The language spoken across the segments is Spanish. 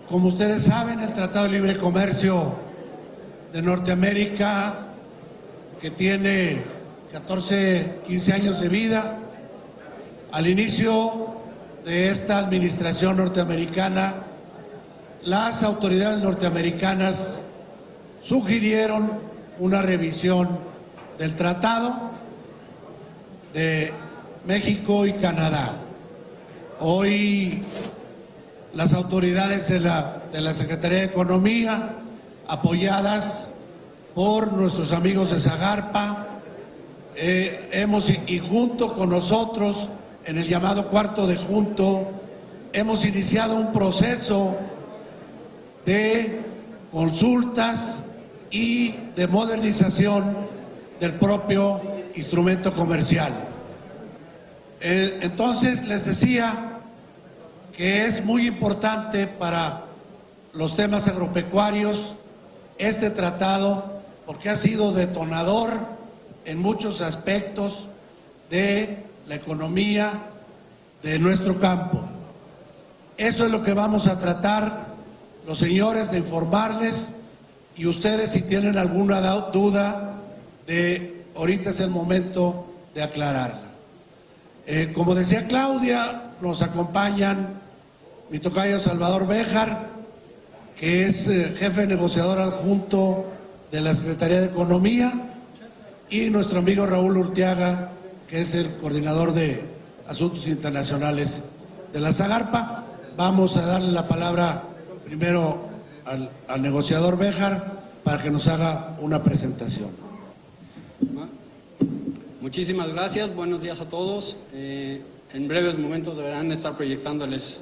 Como ustedes saben, el Tratado de Libre Comercio de Norteamérica, que tiene 15 años de vida, al inicio de esta administración norteamericana, las autoridades norteamericanas sugirieron una revisión del Tratado de México y Canadá. Hoy las autoridades de la Secretaría de Economía, apoyadas por nuestros amigos de Zagarpa, y junto con nosotros, en el llamado Cuarto de Junto, hemos iniciado un proceso de consultas y de modernización del propio instrumento comercial. Entonces, les decía que es muy importante para los temas agropecuarios este tratado, porque ha sido detonador en muchos aspectos de la economía de nuestro campo. Eso es lo que vamos a tratar los señores de informarles, y ustedes, si tienen alguna duda, ahorita es el momento de aclararla. Como decía Claudia, nos acompañan mi tocayo Salvador Béjar, que es jefe negociador adjunto de la Secretaría de Economía, y nuestro amigo Raúl Urteaga, que es el coordinador de Asuntos Internacionales de la Zagarpa. Vamos a darle la palabra primero al negociador Béjar para que nos haga una presentación. Muchísimas gracias, buenos días a todos. En breves momentos deberán estar proyectándoles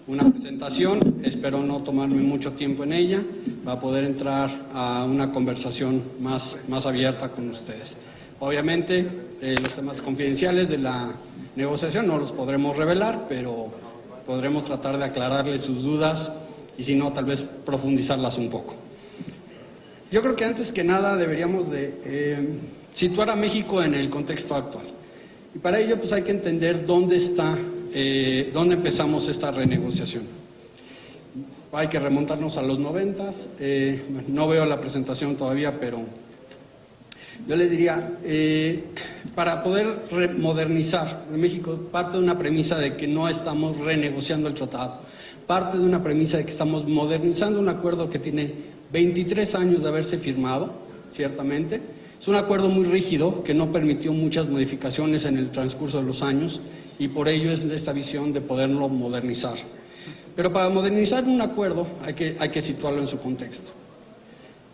una presentación, espero no tomarme mucho tiempo en ella para poder entrar a una conversación más abierta con ustedes. Obviamente los temas confidenciales de la negociación no los podremos revelar, pero podremos tratar de aclararles sus dudas y si no, tal vez profundizarlas un poco. Yo creo que antes que nada deberíamos de situar a México en el contexto actual. Y para ello pues hay que entender dónde empezamos esta renegociación. Hay que remontarnos a los 90s, no veo la presentación todavía, pero yo les diría, para poder modernizar México, parte de una premisa de que no estamos renegociando el tratado, parte de una premisa de que estamos modernizando un acuerdo que tiene 23 años de haberse firmado, ciertamente. Es un acuerdo muy rígido que no permitió muchas modificaciones en el transcurso de los años y por ello es esta visión de poderlo modernizar. Pero para modernizar un acuerdo hay que situarlo en su contexto.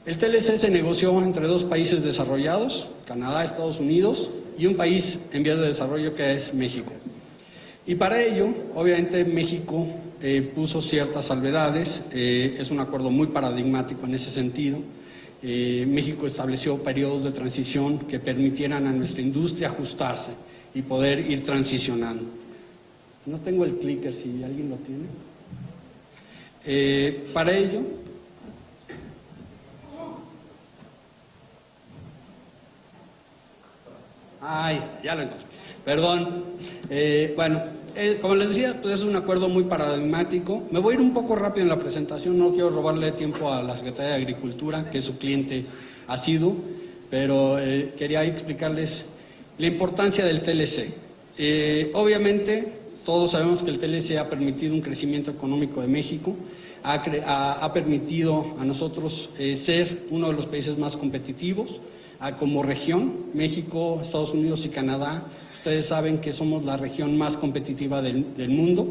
El TLC se negoció entre dos países desarrollados, Canadá, Estados Unidos, y un país en vías de desarrollo que es México. Y para ello, obviamente, México puso ciertas salvedades, es un acuerdo muy paradigmático en ese sentido. México estableció periodos de transición que permitieran a nuestra industria ajustarse y poder ir transicionando. No tengo el clicker, si alguien lo tiene. Para ello, ahí está, ya lo encontré. Perdón. Como les decía, pues es un acuerdo muy paradigmático. Me voy a ir un poco rápido en la presentación, no quiero robarle tiempo a la Secretaría de Agricultura, que es su cliente asiduo, pero quería explicarles la importancia del TLC. Obviamente, todos sabemos que el TLC ha permitido un crecimiento económico de México, ha permitido a nosotros ser uno de los países más competitivos como región. México, Estados Unidos y Canadá, ustedes saben que somos la región más competitiva del mundo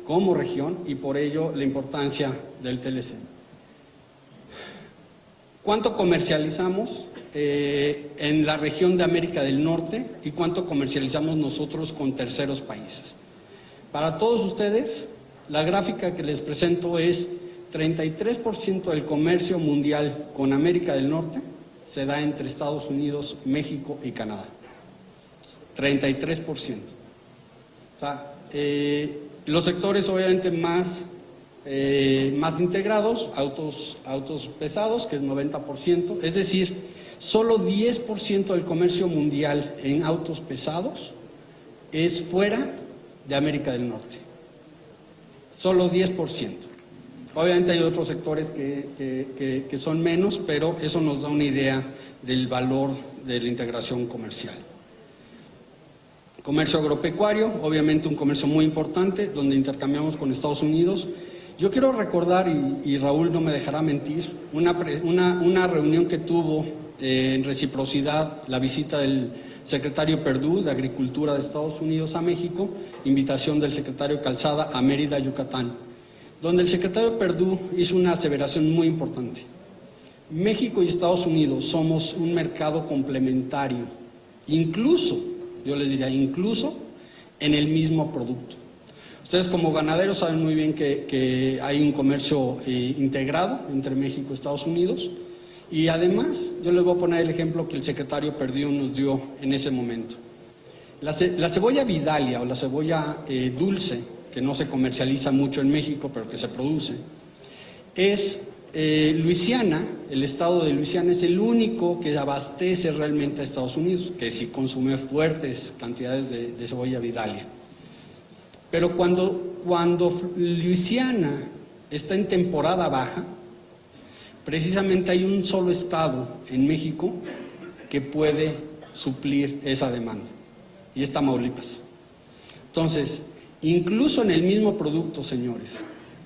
como región y por ello la importancia del TLC. ¿Cuánto comercializamos en la región de América del Norte y cuánto comercializamos nosotros con terceros países? Para todos ustedes, la gráfica que les presento es 33% del comercio mundial con América del Norte se da entre Estados Unidos, México y Canadá. 33%. O sea, los sectores obviamente más integrados, autos pesados, que es 90%, es decir, solo 10% del comercio mundial en autos pesados es fuera de América del Norte. Solo 10%. Obviamente hay otros sectores que son menos, pero eso nos da una idea del valor de la integración comercial. Comercio agropecuario, obviamente un comercio muy importante, donde intercambiamos con Estados Unidos. Yo quiero recordar, y Raúl no me dejará mentir, una reunión que tuvo en reciprocidad la visita del secretario Perdue de Agricultura de Estados Unidos a México, invitación del secretario Calzada a Mérida, Yucatán, donde el secretario Perdue hizo una aseveración muy importante. México y Estados Unidos somos un mercado complementario, incluso, yo les diría, incluso en el mismo producto. Ustedes como ganaderos saben muy bien que hay un comercio integrado entre México y Estados Unidos, y además yo les voy a poner el ejemplo que el secretario Perdue nos dio en ese momento. La cebolla Vidalia o la cebolla dulce, que no se comercializa mucho en México, pero que se produce, es Luisiana, el estado de Luisiana es el único que abastece realmente a Estados Unidos, que sí consume fuertes cantidades de cebolla Vidalia. Pero cuando Luisiana está en temporada baja, precisamente hay un solo estado en México que puede suplir esa demanda, y es Tamaulipas. Entonces, incluso en el mismo producto, señores,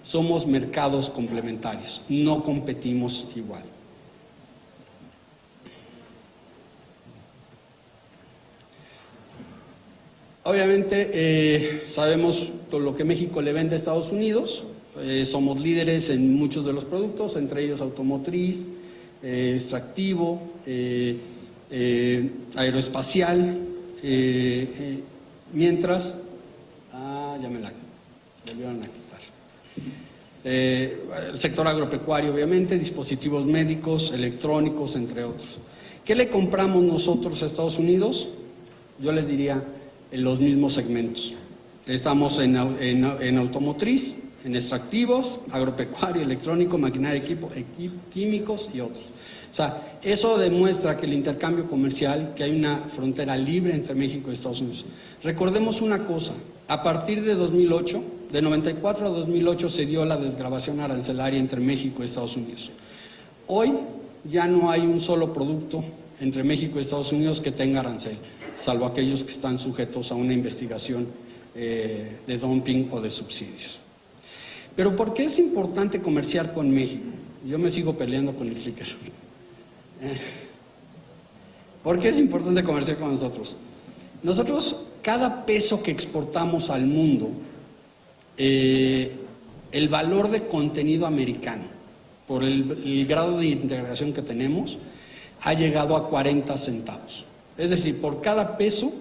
somos mercados complementarios, no competimos igual. Obviamente sabemos todo lo que México le vende a Estados Unidos, somos líderes en muchos de los productos, entre ellos automotriz, extractivo, aeroespacial, mientras, ya me la volvieron a quitar. El sector agropecuario, obviamente, dispositivos médicos, electrónicos, entre otros. ¿Qué le compramos nosotros a Estados Unidos? Yo les diría en los mismos segmentos. Estamos en automotriz, en extractivos, agropecuario, electrónico, maquinaria, equipo, químicos y otros. O sea, eso demuestra que el intercambio comercial, que hay una frontera libre entre México y Estados Unidos. Recordemos una cosa, a partir de 2008, de 94 a 2008 se dio la desgravación arancelaria entre México y Estados Unidos. Hoy ya no hay un solo producto entre México y Estados Unidos que tenga arancel, salvo aquellos que están sujetos a una investigación de dumping o de subsidios. Pero ¿por qué es importante comerciar con México? Yo me sigo peleando con el clicker. ¿Por qué es importante comerciar con nosotros? Nosotros, cada peso que exportamos al mundo, el valor de contenido americano, por el grado de integración que tenemos, ha llegado a 40 centavos. Es decir, por cada peso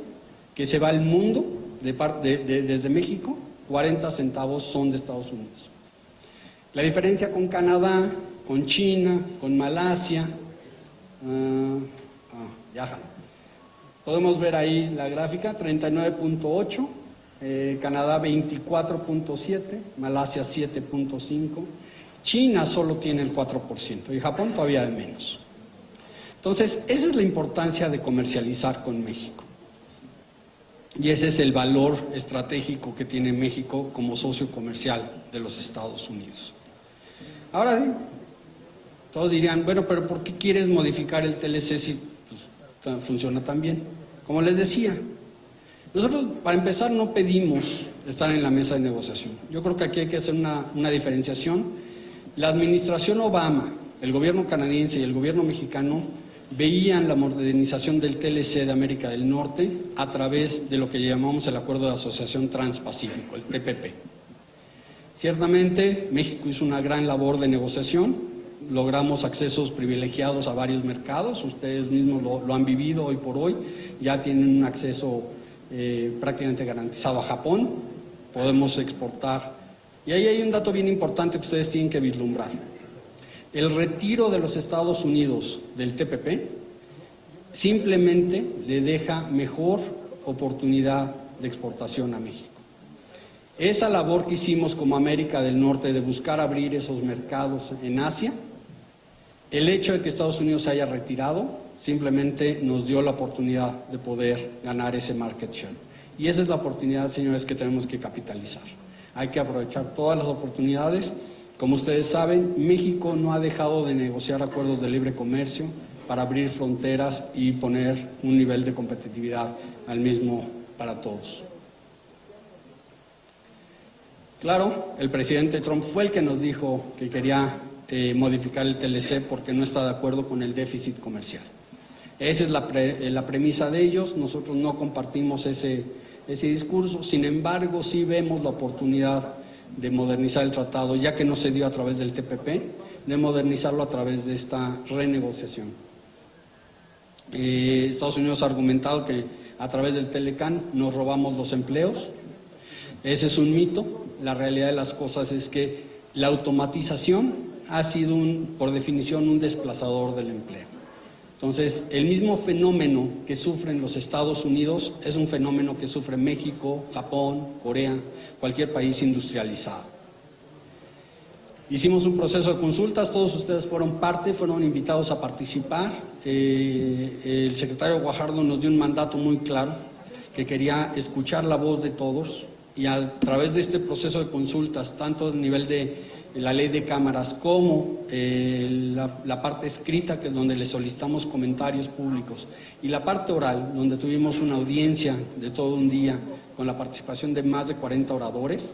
que se va al mundo desde México, 40 centavos son de Estados Unidos. La diferencia con Canadá, con China, con Malasia, podemos ver ahí la gráfica, 39.8, Canadá 24.7, Malasia 7.5, China solo tiene el 4% y Japón todavía de menos. Entonces, esa es la importancia de comercializar con México. Y ese es el valor estratégico que tiene México como socio comercial de los Estados Unidos. Ahora, todos dirían, bueno, pero ¿por qué quieres modificar el TLC si funciona tan bien? Como les decía, nosotros para empezar no pedimos estar en la mesa de negociación. Yo creo que aquí hay que hacer una diferenciación. La administración Obama, el gobierno canadiense y el gobierno mexicano veían la modernización del TLC de América del Norte a través de lo que llamamos el Acuerdo de Asociación Transpacífico, el TPP. Ciertamente, México hizo una gran labor de negociación, logramos accesos privilegiados a varios mercados, ustedes mismos lo han vivido hoy por hoy, ya tienen un acceso prácticamente garantizado a Japón, podemos exportar. Y ahí hay un dato bien importante que ustedes tienen que vislumbrar. El retiro de los Estados Unidos del TPP simplemente le deja mejor oportunidad de exportación a México. Esa labor que hicimos como América del Norte de buscar abrir esos mercados en Asia, el hecho de que Estados Unidos se haya retirado simplemente nos dio la oportunidad de poder ganar ese market share. Y esa es la oportunidad, señores, que tenemos que capitalizar. Hay que aprovechar todas las oportunidades Como ustedes saben, México no ha dejado de negociar acuerdos de libre comercio para abrir fronteras y poner un nivel de competitividad al mismo para todos. Claro, el presidente Trump fue el que nos dijo que quería modificar el TLC porque no está de acuerdo con el déficit comercial. Esa es la premisa de ellos. Nosotros no compartimos ese discurso, sin embargo sí vemos la oportunidad de modernizar el tratado, ya que no se dio a través del TPP, de modernizarlo a través de esta renegociación. Estados Unidos ha argumentado que a través del Telecan nos robamos los empleos. Ese es un mito. La realidad de las cosas es que la automatización ha sido, por definición, un desplazador del empleo. Entonces, el mismo fenómeno que sufren los Estados Unidos es un fenómeno que sufre México, Japón, Corea, cualquier país industrializado. Hicimos un proceso de consultas, todos ustedes fueron parte, fueron invitados a participar. El secretario Guajardo nos dio un mandato muy claro, que quería escuchar la voz de todos, y a través de este proceso de consultas, tanto a nivel de la ley de cámaras como la parte escrita, que es donde le solicitamos comentarios públicos, y la parte oral, donde tuvimos una audiencia de todo un día con la participación de más de 40 oradores,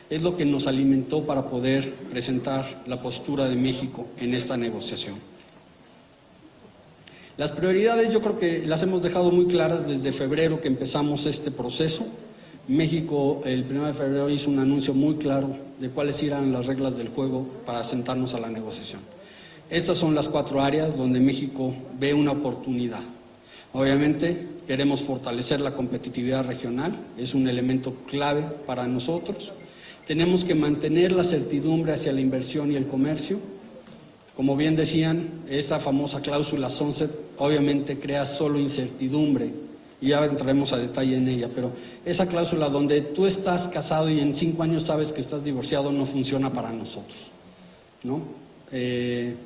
es lo que nos alimentó para poder presentar la postura de México en esta negociación. Las prioridades yo creo que las hemos dejado muy claras desde febrero que empezamos este proceso. México el 1 de febrero hizo un anuncio muy claro de cuáles eran las reglas del juego para sentarnos a la negociación. Estas son las 4 áreas donde México ve una oportunidad. Obviamente queremos fortalecer la competitividad regional, es un elemento clave para nosotros. Tenemos que mantener la certidumbre hacia la inversión y el comercio. Como bien decían, esta famosa cláusula sunset obviamente crea solo incertidumbre, y ya entraremos a detalle en ella, pero esa cláusula donde tú estás casado y en 5 años sabes que estás divorciado no funciona para nosotros, ¿no?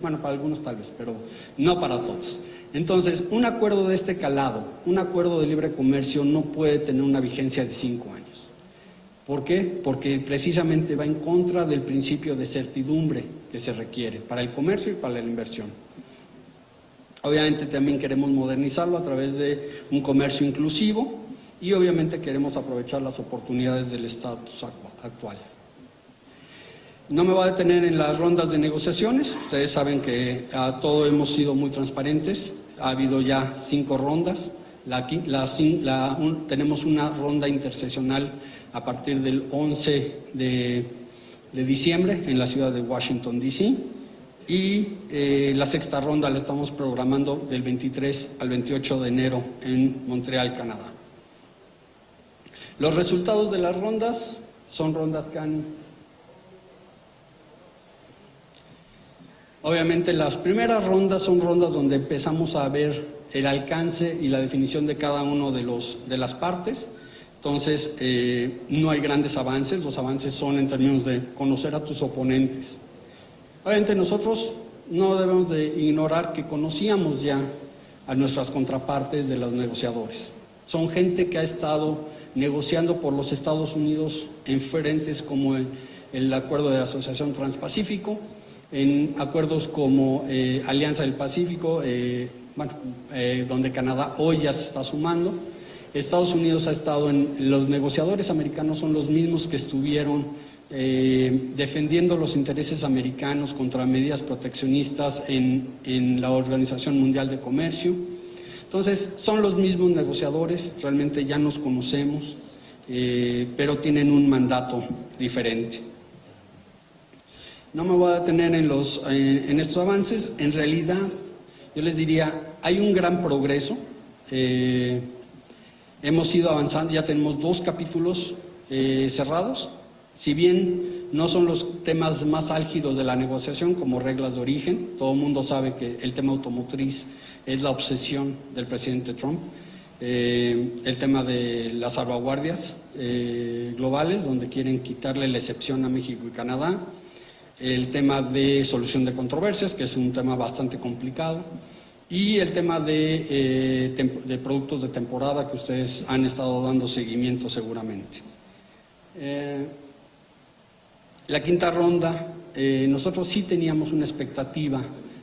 Bueno, para algunos tal vez, pero no para todos. Entonces, un acuerdo de este calado, un acuerdo de libre comercio no puede tener una vigencia de 5 años. ¿Por qué? Porque precisamente va en contra del principio de certidumbre que se requiere para el comercio y para la inversión. Obviamente también queremos modernizarlo a través de un comercio inclusivo y obviamente queremos aprovechar las oportunidades del estatus actual. No me voy a detener en las rondas de negociaciones. Ustedes saben que a todo hemos sido muy transparentes. Ha habido ya 5 rondas. Tenemos una ronda interseccional a partir del 11 de diciembre en la ciudad de Washington, D.C. Y la 6ª ronda la estamos programando del 23 al 28 de enero en Montreal, Canadá. Los resultados de las rondas son rondas que han... Obviamente las primeras rondas son rondas donde empezamos a ver el alcance y la definición de cada uno de las partes. Entonces no hay grandes avances, los avances son en términos de conocer a tus oponentes. Obviamente nosotros no debemos de ignorar que conocíamos ya a nuestras contrapartes de los negociadores. Son gente que ha estado negociando por los Estados Unidos en frentes como el Acuerdo de Asociación Transpacífico, en acuerdos como Alianza del Pacífico, donde Canadá hoy ya se está sumando. Estados Unidos ha estado los negociadores americanos son los mismos que estuvieron defendiendo los intereses americanos contra medidas proteccionistas en la Organización Mundial de Comercio. Entonces, son los mismos negociadores, realmente ya nos conocemos, pero tienen un mandato diferente. No me voy a detener en estos avances. En realidad, yo les diría, hay un gran progreso. Hemos ido avanzando, ya tenemos 2 capítulos cerrados. Si bien no son los temas más álgidos de la negociación, como reglas de origen, todo el mundo sabe que el tema automotriz es la obsesión del presidente Trump. El tema de las salvaguardias globales, donde quieren quitarle la excepción a México y Canadá. El tema de solución de controversias, que es un tema bastante complicado. Y el tema de productos de temporada, que ustedes han estado dando seguimiento seguramente. La 5ª ronda nosotros sí teníamos una expectativa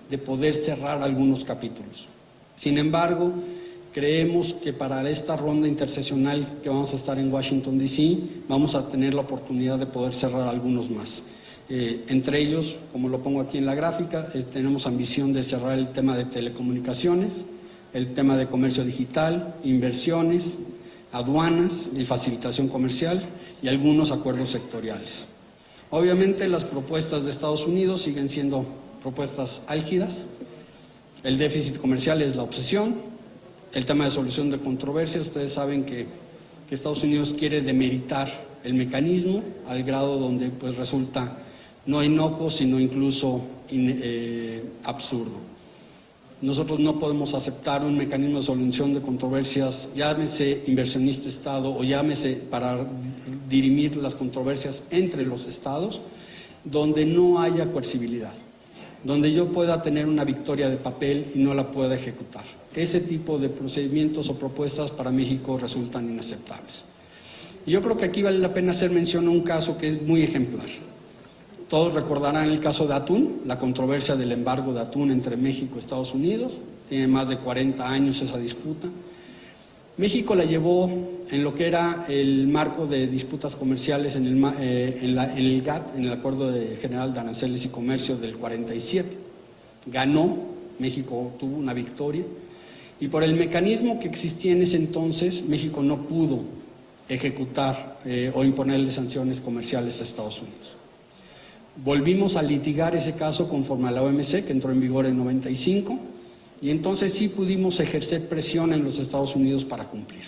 de poder cerrar algunos capítulos. Sin embargo, creemos que para esta ronda interseccional que vamos a estar en Washington, D.C., vamos a tener la oportunidad de poder cerrar algunos más. Entre ellos, como lo pongo aquí en la gráfica, tenemos ambición de cerrar el tema de telecomunicaciones, el tema de comercio digital, inversiones, aduanas y facilitación comercial y algunos acuerdos sectoriales. Obviamente las propuestas de Estados Unidos siguen siendo propuestas álgidas. El déficit comercial es la obsesión. El tema de solución de controversia, ustedes saben que Estados Unidos quiere demeritar el mecanismo al grado donde pues resulta no inocuo, sino incluso absurdo. Nosotros no podemos aceptar un mecanismo de solución de controversias, llámese inversionista Estado o llámese para dirimir las controversias entre los Estados, donde no haya coercibilidad, donde yo pueda tener una victoria de papel y no la pueda ejecutar. Ese tipo de procedimientos o propuestas para México resultan inaceptables. Y yo creo que aquí vale la pena hacer mención a un caso que es muy ejemplar. Todos recordarán el caso de atún, la controversia del embargo de atún entre México y Estados Unidos. Tiene más de 40 años esa disputa. México la llevó en lo que era el marco de disputas comerciales en el GATT, en el Acuerdo General de Aranceles y Comercio del 47. Ganó, México tuvo una victoria, y por el mecanismo que existía en ese entonces, México no pudo ejecutar o imponerle sanciones comerciales a Estados Unidos. Volvimos a litigar ese caso conforme a la OMC, que entró en vigor en 95, y entonces sí pudimos ejercer presión en los Estados Unidos para cumplir.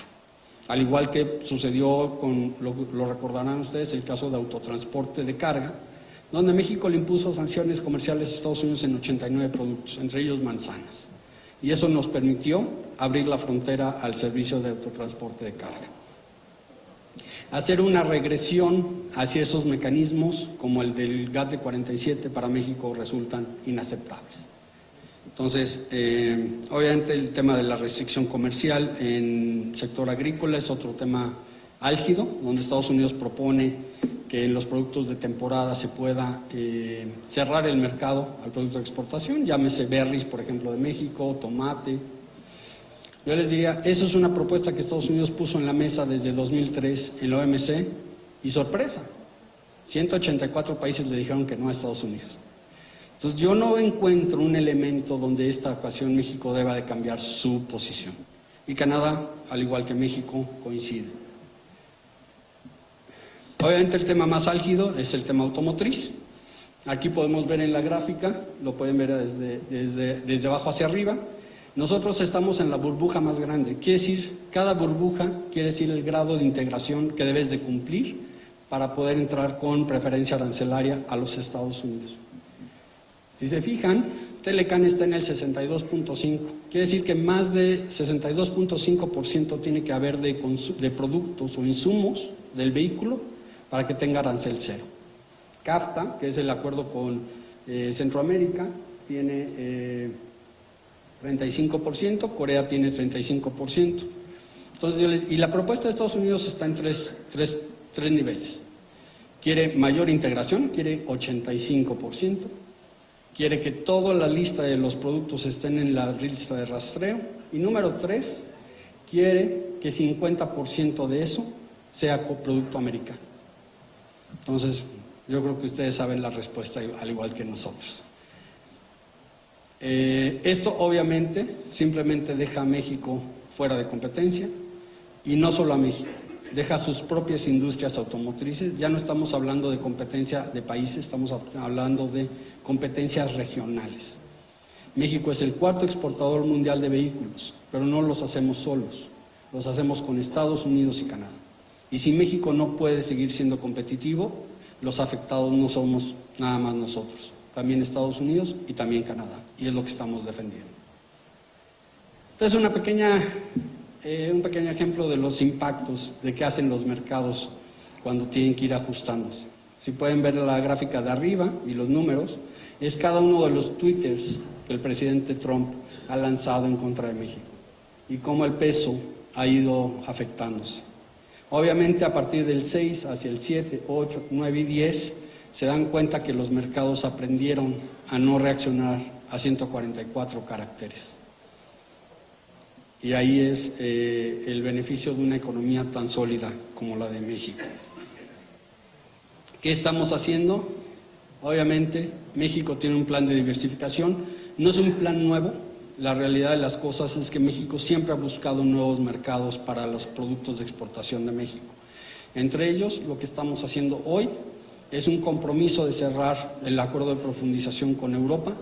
Al igual que sucedió con, lo recordarán ustedes, el caso de autotransporte de carga, donde México le impuso sanciones comerciales a Estados Unidos en 89 productos, entre ellos manzanas. Y eso nos permitió abrir la frontera al servicio de autotransporte de carga. Hacer una regresión hacia esos mecanismos, como el del GATT de 47, para México resultan inaceptables. Entonces, obviamente el tema de la restricción comercial en sector agrícola es otro tema álgido, donde Estados Unidos propone que en los productos de temporada se pueda cerrar el mercado al producto de exportación, llámese berries, por ejemplo, de México, tomate. Yo les diría, eso es una propuesta que Estados Unidos puso en la mesa desde 2003 en la OMC, y sorpresa, 184 países le dijeron que no a Estados Unidos. Entonces yo no encuentro un elemento donde esta ocasión México deba de cambiar su posición. Y Canadá, al igual que México, coincide. Obviamente el tema más álgido es el tema automotriz. Aquí podemos ver en la gráfica, lo pueden ver desde abajo hacia arriba. Nosotros estamos en la burbuja más grande, quiere decir, cada burbuja quiere decir el grado de integración que debes de cumplir para poder entrar con preferencia arancelaria a los Estados Unidos. Si se fijan, Telecan está en el 62.5, quiere decir que más de 62.5% tiene que haber de productos o insumos del vehículo para que tenga arancel cero. CAFTA, que es el acuerdo con Centroamérica, tiene 35%, Corea tiene 35%. Entonces, y la propuesta de Estados Unidos está en tres niveles. Quiere mayor integración, quiere 85%. Quiere que toda la lista de los productos estén en la lista de rastreo. Y número 3, quiere que 50% de eso sea producto americano. Entonces, yo creo que ustedes saben la respuesta al igual que nosotros. Esto obviamente simplemente deja a México fuera de competencia, y no solo a México, deja sus propias industrias automotrices. Ya no estamos hablando de competencia de países, estamos hablando de competencias regionales. México es el cuarto exportador mundial de vehículos, pero no los hacemos solos, los hacemos con Estados Unidos y Canadá. Y si México no puede seguir siendo competitivo, los afectados no somos nada más nosotros, también Estados Unidos y también Canadá, y es lo que estamos defendiendo. Entonces, un pequeño ejemplo de los impactos de qué hacen los mercados cuando tienen que ir ajustándose. Si pueden ver la gráfica de arriba y los números, es cada uno de los twitters que el presidente Trump ha lanzado en contra de México y cómo el peso ha ido afectándose. Obviamente a partir del 6 hacia el 7, 8, 9 y 10 se dan cuenta que los mercados aprendieron a no reaccionar a 144 caracteres. Y ahí es el beneficio de una economía tan sólida como la de México. ¿Qué estamos haciendo? Obviamente, México tiene un plan de diversificación, no es un plan nuevo. La realidad de las cosas es que México siempre ha buscado nuevos mercados para los productos de exportación de México. Entre ellos, lo que estamos haciendo hoy es un compromiso de cerrar el acuerdo de profundización con Europa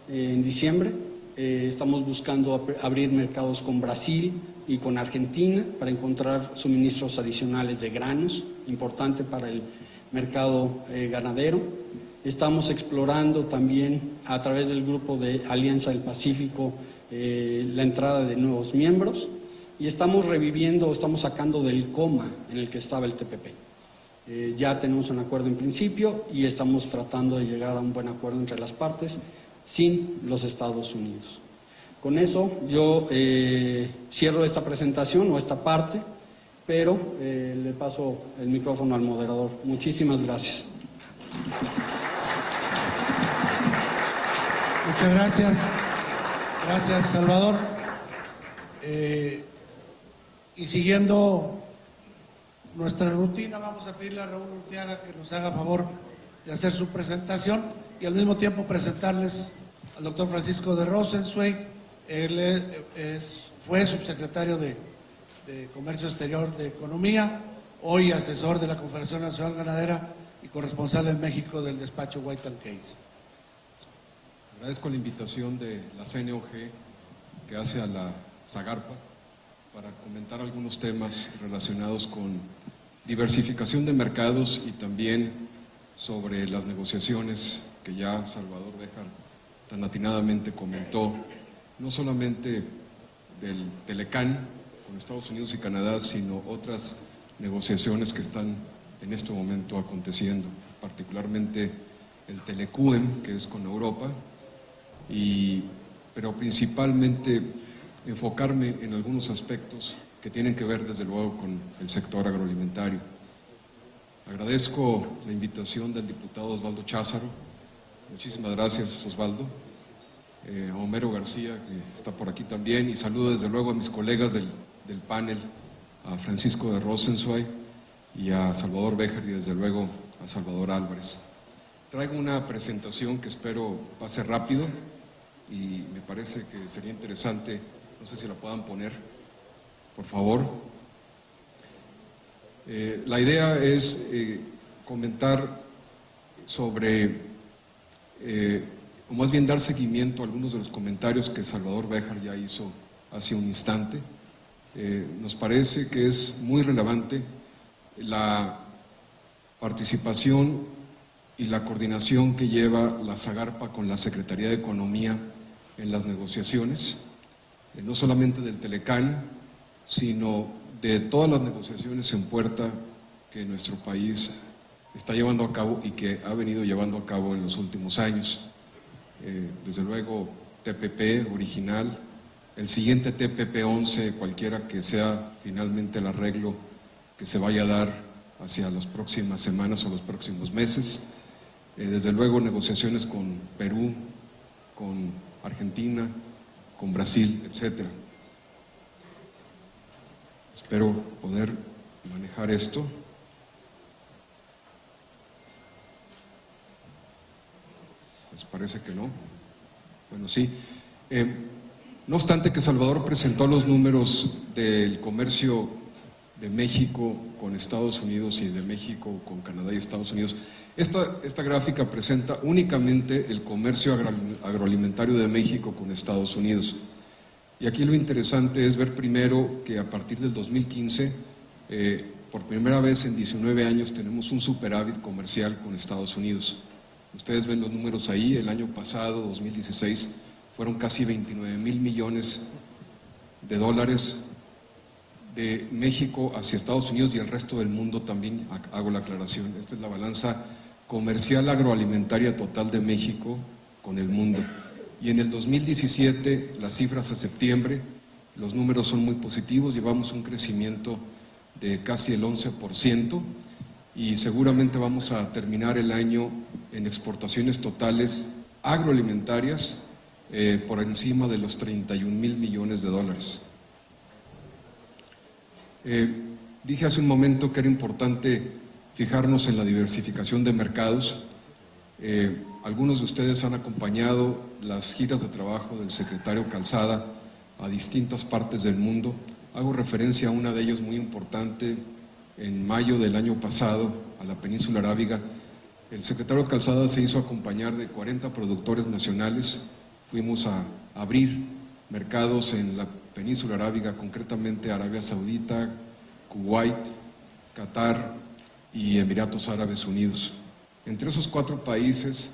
en diciembre. Estamos buscando abrir mercados con Brasil y con Argentina para encontrar suministros adicionales de granos, importante para el mercado ganadero. Estamos explorando también a través del grupo de Alianza del Pacífico la entrada de nuevos miembros y estamos reviviendo, estamos sacando del coma en el que estaba el TPP. Ya tenemos un acuerdo en principio y estamos tratando de llegar a un buen acuerdo entre las partes sin los Estados Unidos. Con eso yo cierro esta presentación o esta parte, pero le paso el micrófono al moderador. Muchísimas gracias. Muchas gracias. Gracias, Salvador. Y siguiendo nuestra rutina, vamos a pedirle a Raúl Urteaga que nos haga favor de hacer su presentación y al mismo tiempo presentarles al doctor Francisco de Rosenzweig. Él fue subsecretario de Comercio Exterior de Economía, hoy asesor de la Confederación Nacional Ganadera y corresponsal en México del despacho White & Case. Agradezco la invitación de la CNOG que hace a la Zagarpa para comentar algunos temas relacionados con diversificación de mercados y también sobre las negociaciones que ya Salvador Béjar tan atinadamente comentó, no solamente del Telecán con Estados Unidos y Canadá, sino otras negociaciones que están en este momento aconteciendo, particularmente el Telecuem, que es con Europa, pero principalmente enfocarme en algunos aspectos que tienen que ver desde luego con el sector agroalimentario. Agradezco la invitación del diputado Osvaldo Cházaro, muchísimas gracias Osvaldo, a Homero García que está por aquí también, y saludo desde luego a mis colegas del panel, a Francisco de Rosenzweig y a Salvador Béjar y desde luego a Salvador Álvarez. Traigo una presentación que espero pase rápido y me parece que sería interesante, no sé si la puedan poner, por favor. La idea es comentar sobre, o más bien dar seguimiento a algunos de los comentarios que Salvador Béjar ya hizo hace un instante. Nos parece que es muy relevante la participación y la coordinación que lleva la Zagarpa con la Secretaría de Economía en las negociaciones, no solamente del Telecán, sino de todas las negociaciones en puerta que nuestro país está llevando a cabo y que ha venido llevando a cabo en los últimos años. Desde luego, TPP original, el siguiente TPP-11, cualquiera que sea finalmente el arreglo que se vaya a dar hacia las próximas semanas o los próximos meses. Desde luego, negociaciones con Perú, con Argentina, con Brasil, etcétera. Espero poder manejar esto. Pues parece que no. Bueno, sí. No obstante que Salvador presentó los números del comercio de México con Estados Unidos y de México con Canadá y Estados Unidos, esta gráfica presenta únicamente el comercio agroalimentario de México con Estados Unidos. Y aquí lo interesante es ver primero que a partir del 2015, por primera vez en 19 años, tenemos un superávit comercial con Estados Unidos. Ustedes ven los números ahí, el año pasado, 2016, fueron casi 29,000 millones de dólares de México hacia Estados Unidos y el resto del mundo también, hago la aclaración. Esta es la balanza comercial agroalimentaria total de México con el mundo. Y en el 2017, las cifras a septiembre, los números son muy positivos, llevamos un crecimiento de casi el 11%, y seguramente vamos a terminar el año en exportaciones totales agroalimentarias por encima de los 31,000 millones de dólares. Dije hace un momento que era importante fijarnos en la diversificación de mercados. Algunos de ustedes han acompañado las giras de trabajo del secretario Calzada a distintas partes del mundo. Hago referencia a una de ellas muy importante. En mayo del año pasado, a la península arábiga, el secretario Calzada se hizo acompañar de 40 productores nacionales. Fuimos a abrir mercados en la península arábiga, concretamente Arabia Saudita, Kuwait, Qatar y Emiratos Árabes Unidos. Entre esos 4 países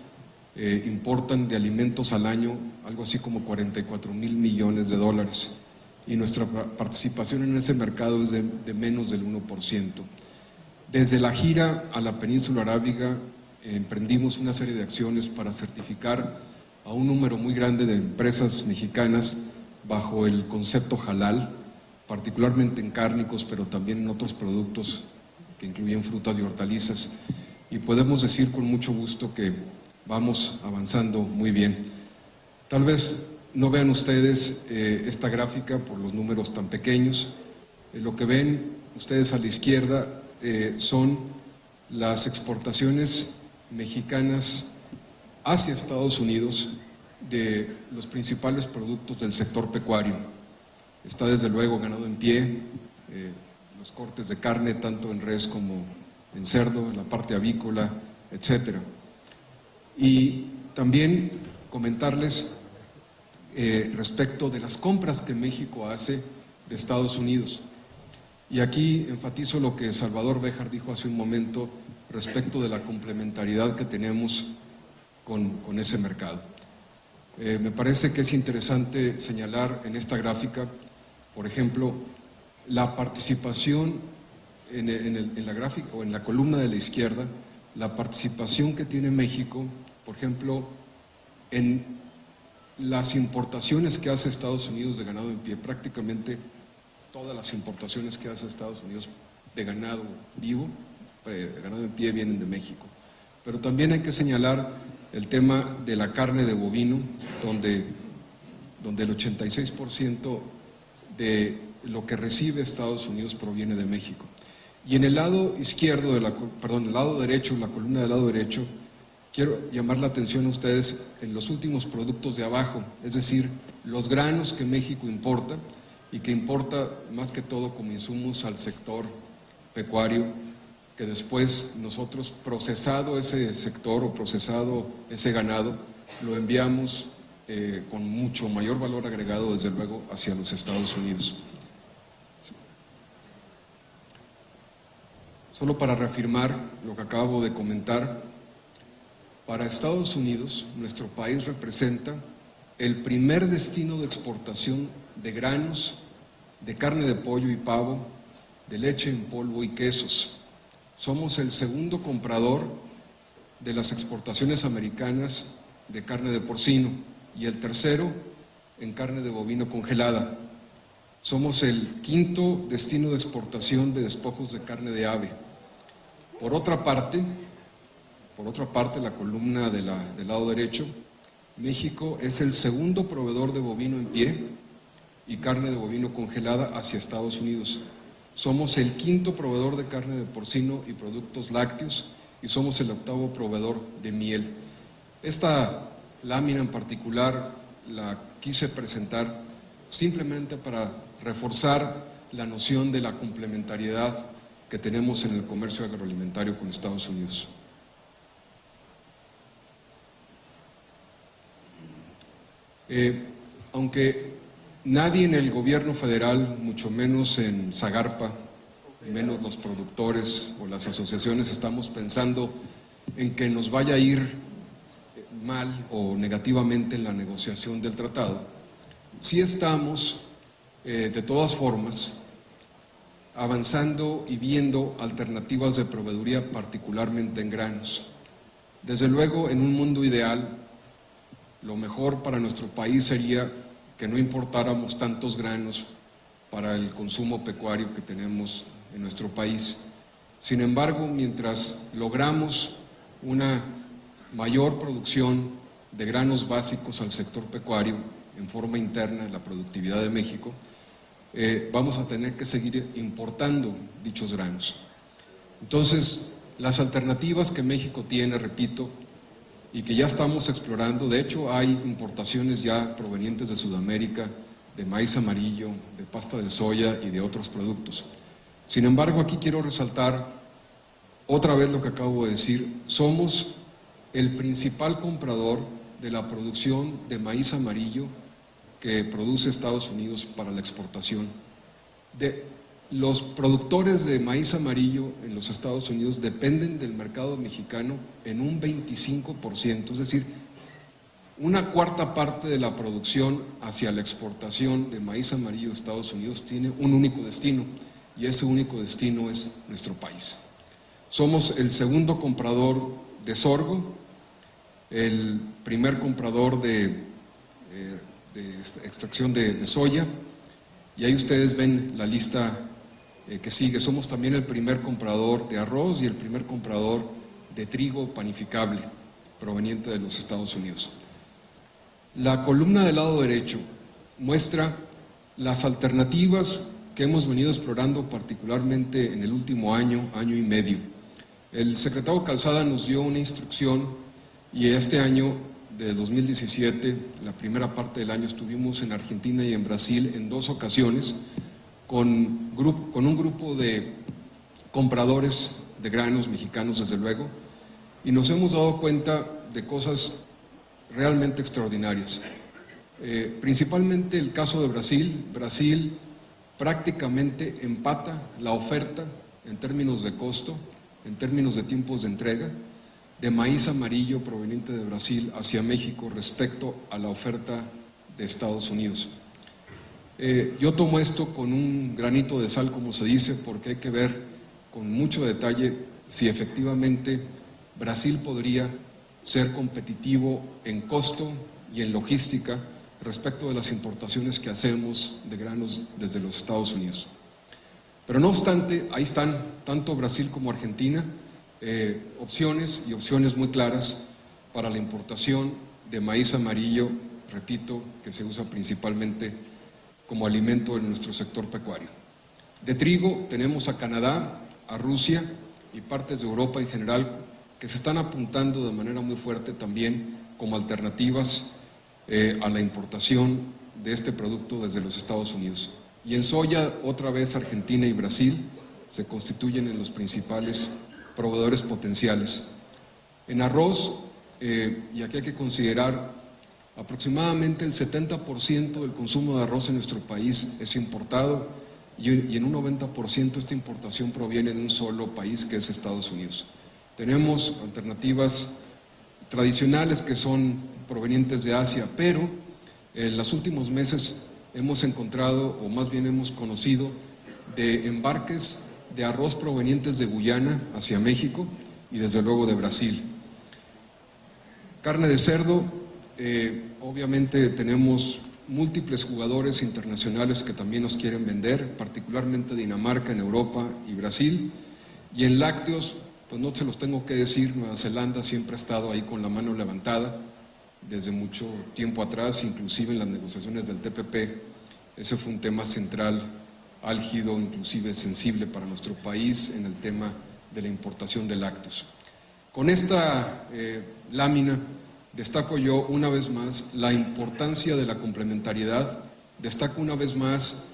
importan de alimentos al año algo así como 44,000 millones de dólares. Y nuestra participación en ese mercado es de menos del 1%. Desde la gira a la península arábiga emprendimos una serie de acciones para certificar a un número muy grande de empresas mexicanas bajo el concepto halal, particularmente en cárnicos, pero también en otros productos que incluyen frutas y hortalizas. Y podemos decir con mucho gusto que vamos avanzando muy bien. Tal vez no vean ustedes esta gráfica por los números tan pequeños. Lo que ven ustedes a la izquierda son las exportaciones mexicanas hacia Estados Unidos de los principales productos del sector pecuario. Está desde luego ganado en pie, los cortes de carne tanto en res como en cerdo, en la parte avícola, etcétera. Y también comentarles respecto de las compras que México hace de Estados Unidos. Y aquí enfatizo lo que Salvador Béjar dijo hace un momento respecto de la complementariedad que tenemos con ese mercado. Me parece que es interesante señalar en esta gráfica, por ejemplo, la participación en la gráfica o en la columna de la izquierda, la participación que tiene México, por ejemplo, en las importaciones que hace Estados Unidos de ganado en pie. Prácticamente todas las importaciones que hace Estados Unidos de ganado vivo, de ganado en pie, vienen de México. Pero también hay que señalar el tema de la carne de bovino, donde el 86% de lo que recibe Estados Unidos proviene de México. Y en el lado izquierdo, el lado derecho, la columna del lado derecho, quiero llamar la atención a ustedes en los últimos productos de abajo, es decir, los granos que México importa y que importa más que todo como insumos al sector pecuario, que después nosotros, procesado ese sector o procesado ese ganado, lo enviamos con mucho mayor valor agregado, desde luego, hacia los Estados Unidos. Solo para reafirmar lo que acabo de comentar, para Estados Unidos, nuestro país representa el primer destino de exportación de granos, de carne de pollo y pavo, de leche en polvo y quesos. Somos el segundo comprador de las exportaciones americanas de carne de porcino y el tercero en carne de bovino congelada. Somos el quinto destino de exportación de despojos de carne de ave. Por otra parte, la columna del lado derecho, México es el segundo proveedor de bovino en pie y carne de bovino congelada hacia Estados Unidos. Somos el quinto proveedor de carne de porcino y productos lácteos y somos el octavo proveedor de miel. Esta lámina en particular la quise presentar simplemente para reforzar la noción de la complementariedad que tenemos en el comercio agroalimentario con Estados Unidos. Aunque nadie en el gobierno federal, mucho menos en Zagarpa, menos los productores o las asociaciones, estamos pensando en que nos vaya a ir mal o negativamente en la negociación del tratado, sí estamos, de todas formas, avanzando y viendo alternativas de proveeduría, particularmente en granos. Desde luego, en un mundo ideal, lo mejor para nuestro país sería que no importáramos tantos granos para el consumo pecuario que tenemos en nuestro país. Sin embargo, mientras logramos una mayor producción de granos básicos al sector pecuario en forma interna en la productividad de México, vamos a tener que seguir importando dichos granos. Entonces, las alternativas que México tiene, repito, y que ya estamos explorando, de hecho hay importaciones ya provenientes de Sudamérica, de maíz amarillo, de pasta de soya y de otros productos. Sin embargo, aquí quiero resaltar otra vez lo que acabo de decir: somos el principal comprador de la producción de maíz amarillo que produce Estados Unidos para la exportación. Los productores de maíz amarillo en los Estados Unidos dependen del mercado mexicano en un 25%, es decir, una cuarta parte de la producción hacia la exportación de maíz amarillo de Estados Unidos tiene un único destino, y ese único destino es nuestro país. Somos el segundo comprador de sorgo, el primer comprador de extracción de soya, y ahí ustedes ven la lista que sigue. Somos también el primer comprador de arroz y el primer comprador de trigo panificable proveniente de los Estados Unidos. La columna del lado derecho muestra las alternativas que hemos venido explorando particularmente en el último año, año y medio. El secretario Calzada nos dio una instrucción y este año de 2017, la primera parte del año, estuvimos en Argentina y en Brasil en 2 ocasiones con un grupo de compradores de granos mexicanos, desde luego, y nos hemos dado cuenta de cosas realmente extraordinarias. Principalmente el caso de Brasil. Brasil prácticamente empata la oferta en términos de costo, en términos de tiempos de entrega, de maíz amarillo proveniente de Brasil hacia México respecto a la oferta de Estados Unidos. Yo tomo esto con un granito de sal, como se dice, porque hay que ver con mucho detalle si efectivamente Brasil podría ser competitivo en costo y en logística respecto de las importaciones que hacemos de granos desde los Estados Unidos. Pero no obstante, ahí están tanto Brasil como Argentina, opciones y opciones muy claras para la importación de maíz amarillo, repito, que se usa principalmente como alimento en nuestro sector pecuario. De trigo tenemos a Canadá, a Rusia y partes de Europa en general que se están apuntando de manera muy fuerte también como alternativas a la importación de este producto desde los Estados Unidos. Y en soya, otra vez Argentina y Brasil se constituyen en los principales proveedores potenciales. En arroz, y aquí hay que considerar, aproximadamente el 70% del consumo de arroz en nuestro país es importado y en un 90% esta importación proviene de un solo país, que es Estados Unidos. Tenemos alternativas tradicionales que son provenientes de Asia, pero en los últimos meses hemos encontrado, o más bien hemos conocido, de embarques de arroz provenientes de Guyana hacia México y desde luego de Brasil. Carne de cerdo, obviamente tenemos múltiples jugadores internacionales que también nos quieren vender, particularmente Dinamarca en Europa y Brasil. Y en lácteos, pues no se los tengo que decir, Nueva Zelanda siempre ha estado ahí con la mano levantada desde mucho tiempo atrás, inclusive en las negociaciones del TPP. Ese fue un tema central, álgido, inclusive sensible para nuestro país en el tema de la importación de lácteos. Con esta lámina destaco yo una vez más la importancia de la complementariedad, destaco una vez más,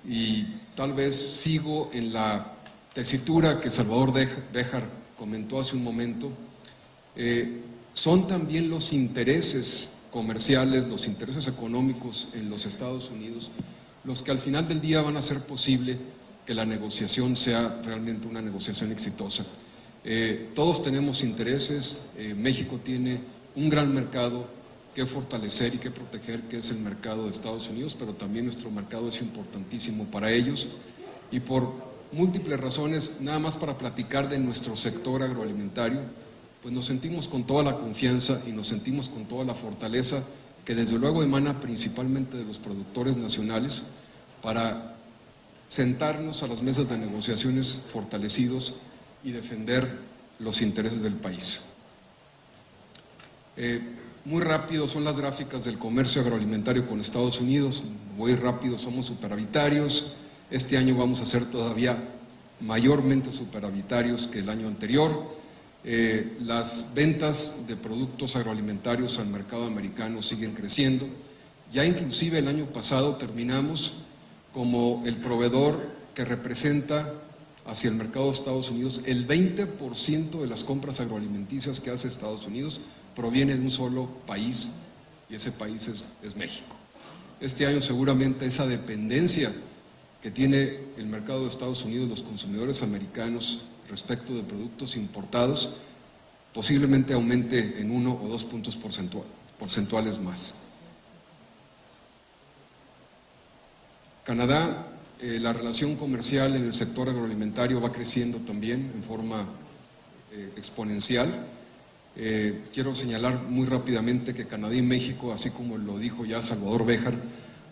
y tal vez sigo en la tesitura que Salvador Béjar comentó hace un momento, son también los intereses comerciales, los intereses económicos en los Estados Unidos, los que al final del día van a hacer posible que la negociación sea realmente una negociación exitosa. Todos tenemos intereses, México tiene un gran mercado que fortalecer y que proteger, que es el mercado de Estados Unidos, pero también nuestro mercado es importantísimo para ellos, y por múltiples razones, nada más para platicar de nuestro sector agroalimentario, pues nos sentimos con toda la confianza y nos sentimos con toda la fortaleza que desde luego emana principalmente de los productores nacionales, para sentarnos a las mesas de negociaciones fortalecidos y defender los intereses del país. Muy rápido son las gráficas del comercio agroalimentario con Estados Unidos, muy rápido, somos superavitarios, este año vamos a ser todavía mayormente superavitarios que el año anterior. Las ventas de productos agroalimentarios al mercado americano siguen creciendo, ya inclusive el año pasado terminamos como el proveedor que representa hacia el mercado de Estados Unidos, el 20% de las compras agroalimenticias que hace Estados Unidos proviene de un solo país, y ese país es México. Este año seguramente esa dependencia que tiene el mercado de Estados Unidos, los consumidores americanos respecto de productos importados, posiblemente aumente en 1 o 2 puntos porcentuales más. Canadá, la relación comercial en el sector agroalimentario va creciendo también en forma exponencial. Quiero señalar muy rápidamente que Canadá y México, así como lo dijo ya Salvador Béjar,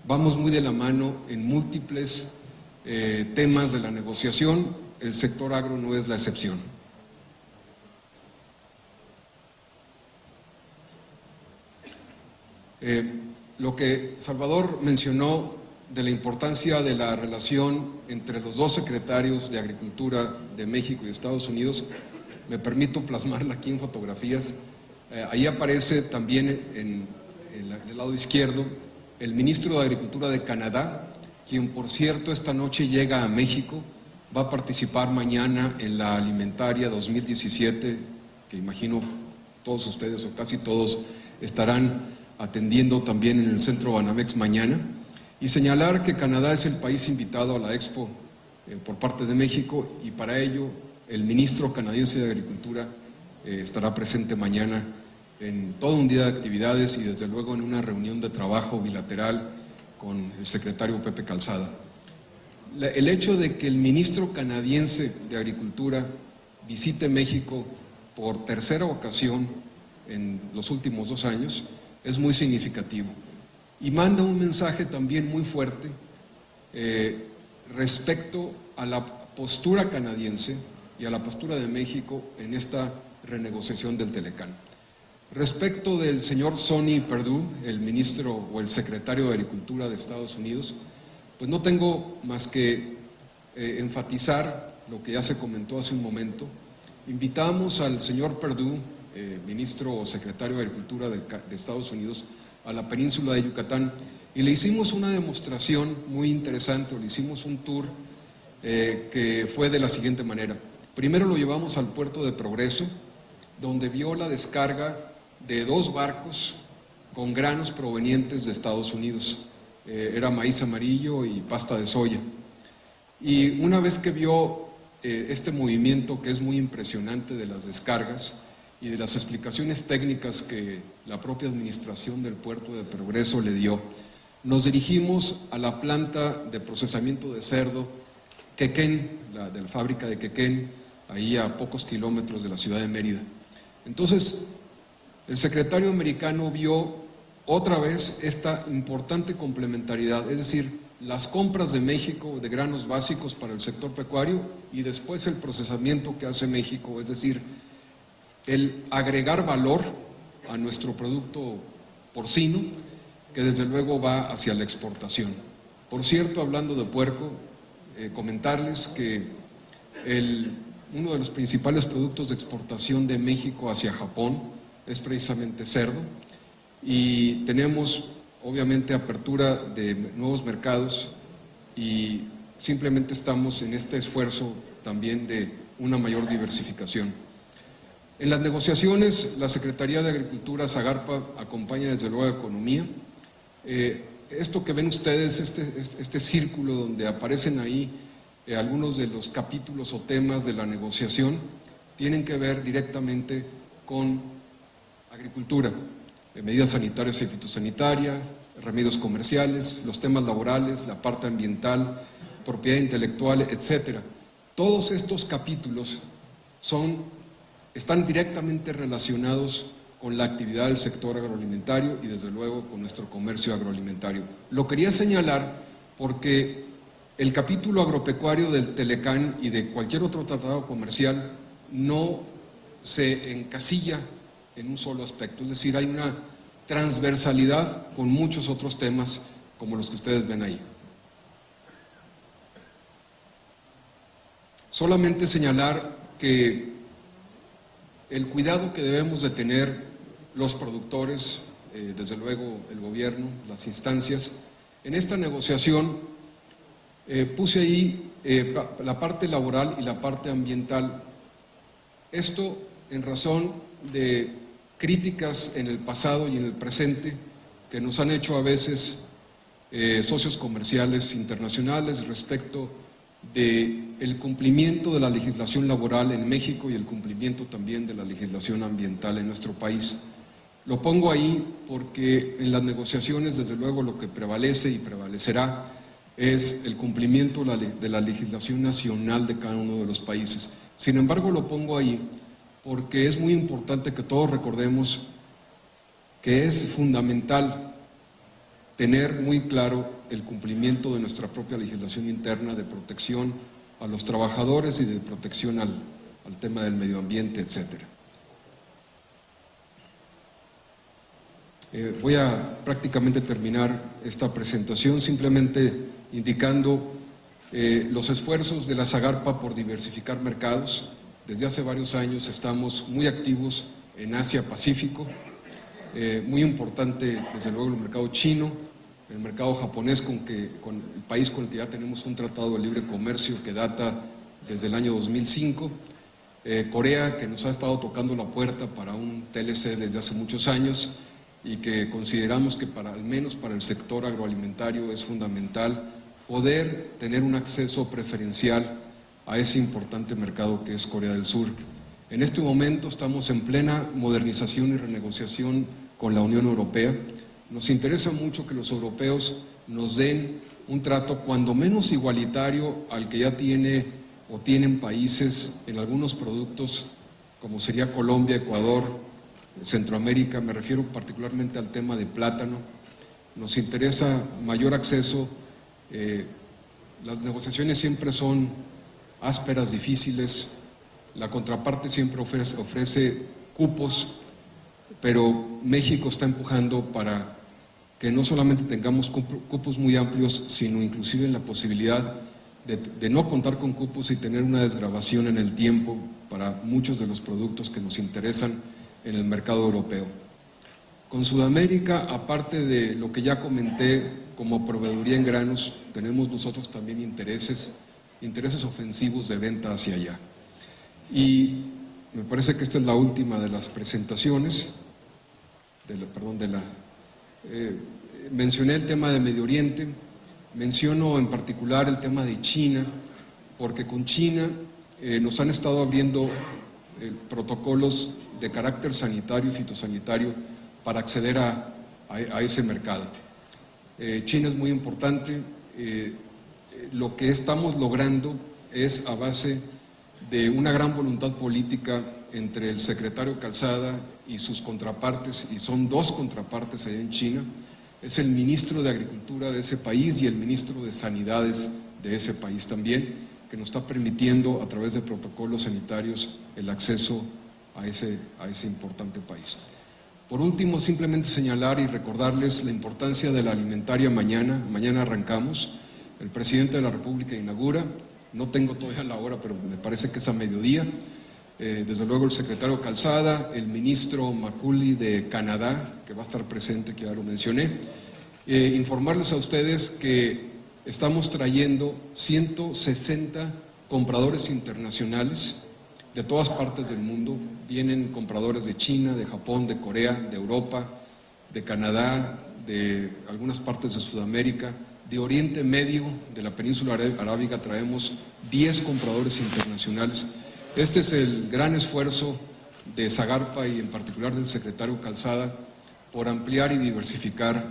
vamos muy de la mano en múltiples temas de la negociación. El sector agro no es la excepción. Lo que Salvador mencionó de la importancia de la relación entre los dos secretarios de Agricultura de México y de Estados Unidos, me permito plasmarla aquí en fotografías. Ahí aparece también en el lado izquierdo el ministro de Agricultura de Canadá, quien por cierto esta noche llega a México, va a participar mañana en la Alimentaria 2017, que imagino todos ustedes o casi todos estarán atendiendo también en el Centro Banamex mañana, y señalar que Canadá es el país invitado a la Expo por parte de México, y para ello el ministro canadiense de Agricultura estará presente mañana en todo un día de actividades y desde luego en una reunión de trabajo bilateral con el secretario Pepe Calzada. El hecho de que el ministro canadiense de Agricultura visite México por tercera ocasión en los últimos 2 años es muy significativo y manda un mensaje también muy fuerte respecto a la postura canadiense y a la postura de México en esta renegociación del Telecán. Respecto del señor Sonny Perdue, el ministro o el secretario de Agricultura de Estados Unidos, pues no tengo más que enfatizar lo que ya se comentó hace un momento. Invitamos al señor Perdue, ministro o secretario de Agricultura de Estados Unidos, a la península de Yucatán y le hicimos una demostración muy interesante, o le hicimos un tour que fue de la siguiente manera. Primero lo llevamos al puerto de Progreso, donde vio la descarga de 2 barcos con granos provenientes de Estados Unidos. Era maíz amarillo y pasta de soya. Y una vez que vio este movimiento que es muy impresionante de las descargas y de las explicaciones técnicas que la propia administración del puerto de Progreso le dio, nos dirigimos a la planta de procesamiento de cerdo Quequén, de la fábrica de Quequén, ahí a pocos kilómetros de la ciudad de Mérida. Entonces, el secretario americano vio otra vez esta importante complementariedad, es decir, las compras de México de granos básicos para el sector pecuario y después el procesamiento que hace México, es decir, el agregar valor a nuestro producto porcino, que desde luego va hacia la exportación. Por cierto, hablando de puerco, comentarles que uno de los principales productos de exportación de México hacia Japón es precisamente cerdo, y tenemos obviamente apertura de nuevos mercados y simplemente estamos en este esfuerzo también de una mayor diversificación. En las negociaciones, la Secretaría de Agricultura, Zagarpa, acompaña desde luego a Economía. Esto que ven ustedes, este círculo donde aparecen ahí algunos de los capítulos o temas de la negociación, tienen que ver directamente con agricultura, medidas sanitarias y fitosanitarias, remedios comerciales, los temas laborales, la parte ambiental, propiedad intelectual, etcétera. Todos estos capítulos están directamente relacionados con la actividad del sector agroalimentario y desde luego con nuestro comercio agroalimentario. Lo quería señalar porque el capítulo agropecuario del Telecán y de cualquier otro tratado comercial no se encasilla en un solo aspecto, es decir, hay una transversalidad con muchos otros temas como los que ustedes ven ahí. Solamente señalar que el cuidado que debemos de tener los productores, desde luego el gobierno, las instancias, en esta negociación puse ahí la parte laboral y la parte ambiental. Esto en razón de críticas en el pasado y en el presente que nos han hecho a veces socios comerciales internacionales respecto del cumplimiento de la legislación laboral en México y el cumplimiento también de la legislación ambiental en nuestro país. Lo pongo ahí porque en las negociaciones, desde luego, lo que prevalece y prevalecerá es el cumplimiento de la legislación nacional de cada uno de los países. Sin embargo, lo pongo ahí porque es muy importante que todos recordemos que es fundamental tener muy claro el cumplimiento de nuestra propia legislación interna de protección a los trabajadores y de protección al tema del medio ambiente, etcétera. Voy a prácticamente terminar esta presentación simplemente indicando los esfuerzos de la Zagarpa por diversificar mercados. Desde hace varios años estamos muy activos en Asia-Pacífico, muy importante desde luego el mercado chino, el mercado japonés con el país con el que ya tenemos un tratado de libre comercio que data desde el año 2005, Corea, que nos ha estado tocando la puerta para un TLC desde hace muchos años y que consideramos que al menos para el sector agroalimentario es fundamental poder tener un acceso preferencial a ese importante mercado que es Corea del Sur. En este momento estamos en plena modernización y renegociación con la Unión Europea. Nos interesa mucho que los europeos nos den un trato cuando menos igualitario al que ya tiene o tienen países en algunos productos como sería Colombia, Ecuador, Centroamérica. Me refiero particularmente al tema de plátano. Nos interesa mayor acceso. Las negociaciones siempre son ásperas, difíciles. La contraparte siempre ofrece cupos, pero México está empujando para que no solamente tengamos cupos muy amplios, sino inclusive en la posibilidad de no contar con cupos y tener una desgravación en el tiempo para muchos de los productos que nos interesan en el mercado europeo. Con Sudamérica, aparte de lo que ya comenté como proveeduría en granos, tenemos nosotros también intereses ofensivos de venta hacia allá. Y me parece que esta es la última de las presentaciones, mencioné el tema de Medio Oriente, menciono en particular el tema de China, porque con China nos han estado abriendo protocolos de carácter sanitario y fitosanitario para acceder a ese mercado. China es muy importante, lo que estamos logrando es a base de una gran voluntad política entre el secretario Calzada y sus contrapartes, y son dos contrapartes allá en China, es el ministro de Agricultura de ese país y el ministro de Sanidades de ese país también, que nos está permitiendo a través de protocolos sanitarios el acceso a ese importante país. Por último, simplemente señalar y recordarles la importancia de la alimentaria mañana. Mañana arrancamos, el presidente de la República inaugura, no tengo todavía la hora, pero me parece que es a mediodía. Desde luego el secretario Calzada, el ministro Macaulay de Canadá, que va a estar presente, que ya lo mencioné. Informarles a ustedes que estamos trayendo 160 compradores internacionales de todas partes del mundo. Vienen compradores de China, de Japón, de Corea, de Europa, de Canadá, de algunas partes de Sudamérica, de Oriente Medio, de la península arábiga traemos 10 compradores internacionales. Este es el gran esfuerzo de Zagarpa y en particular del secretario Calzada por ampliar y diversificar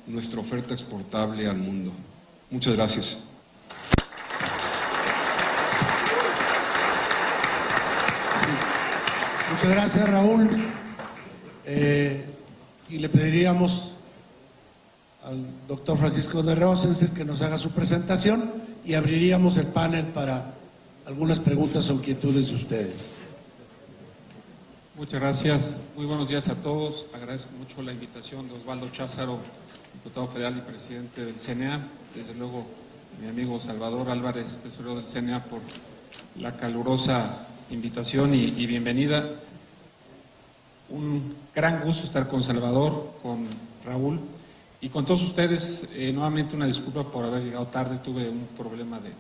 nuestra oferta exportable al mundo. Muchas gracias. Muchas gracias, Raúl. Y le pediríamos al doctor Francisco de Rosas que nos haga su presentación y abriríamos el panel para algunas preguntas o inquietudes de ustedes. Muchas gracias. Muy buenos días a todos. Agradezco mucho la invitación de Osvaldo Cházaro, diputado federal y presidente del CNA. Desde luego, mi amigo Salvador Álvarez, tesorero del CNA, por la calurosa invitación y bienvenida. Un gran gusto estar con Salvador, con Raúl y con todos ustedes. Nuevamente una disculpa por haber llegado tarde. Tuve un problema de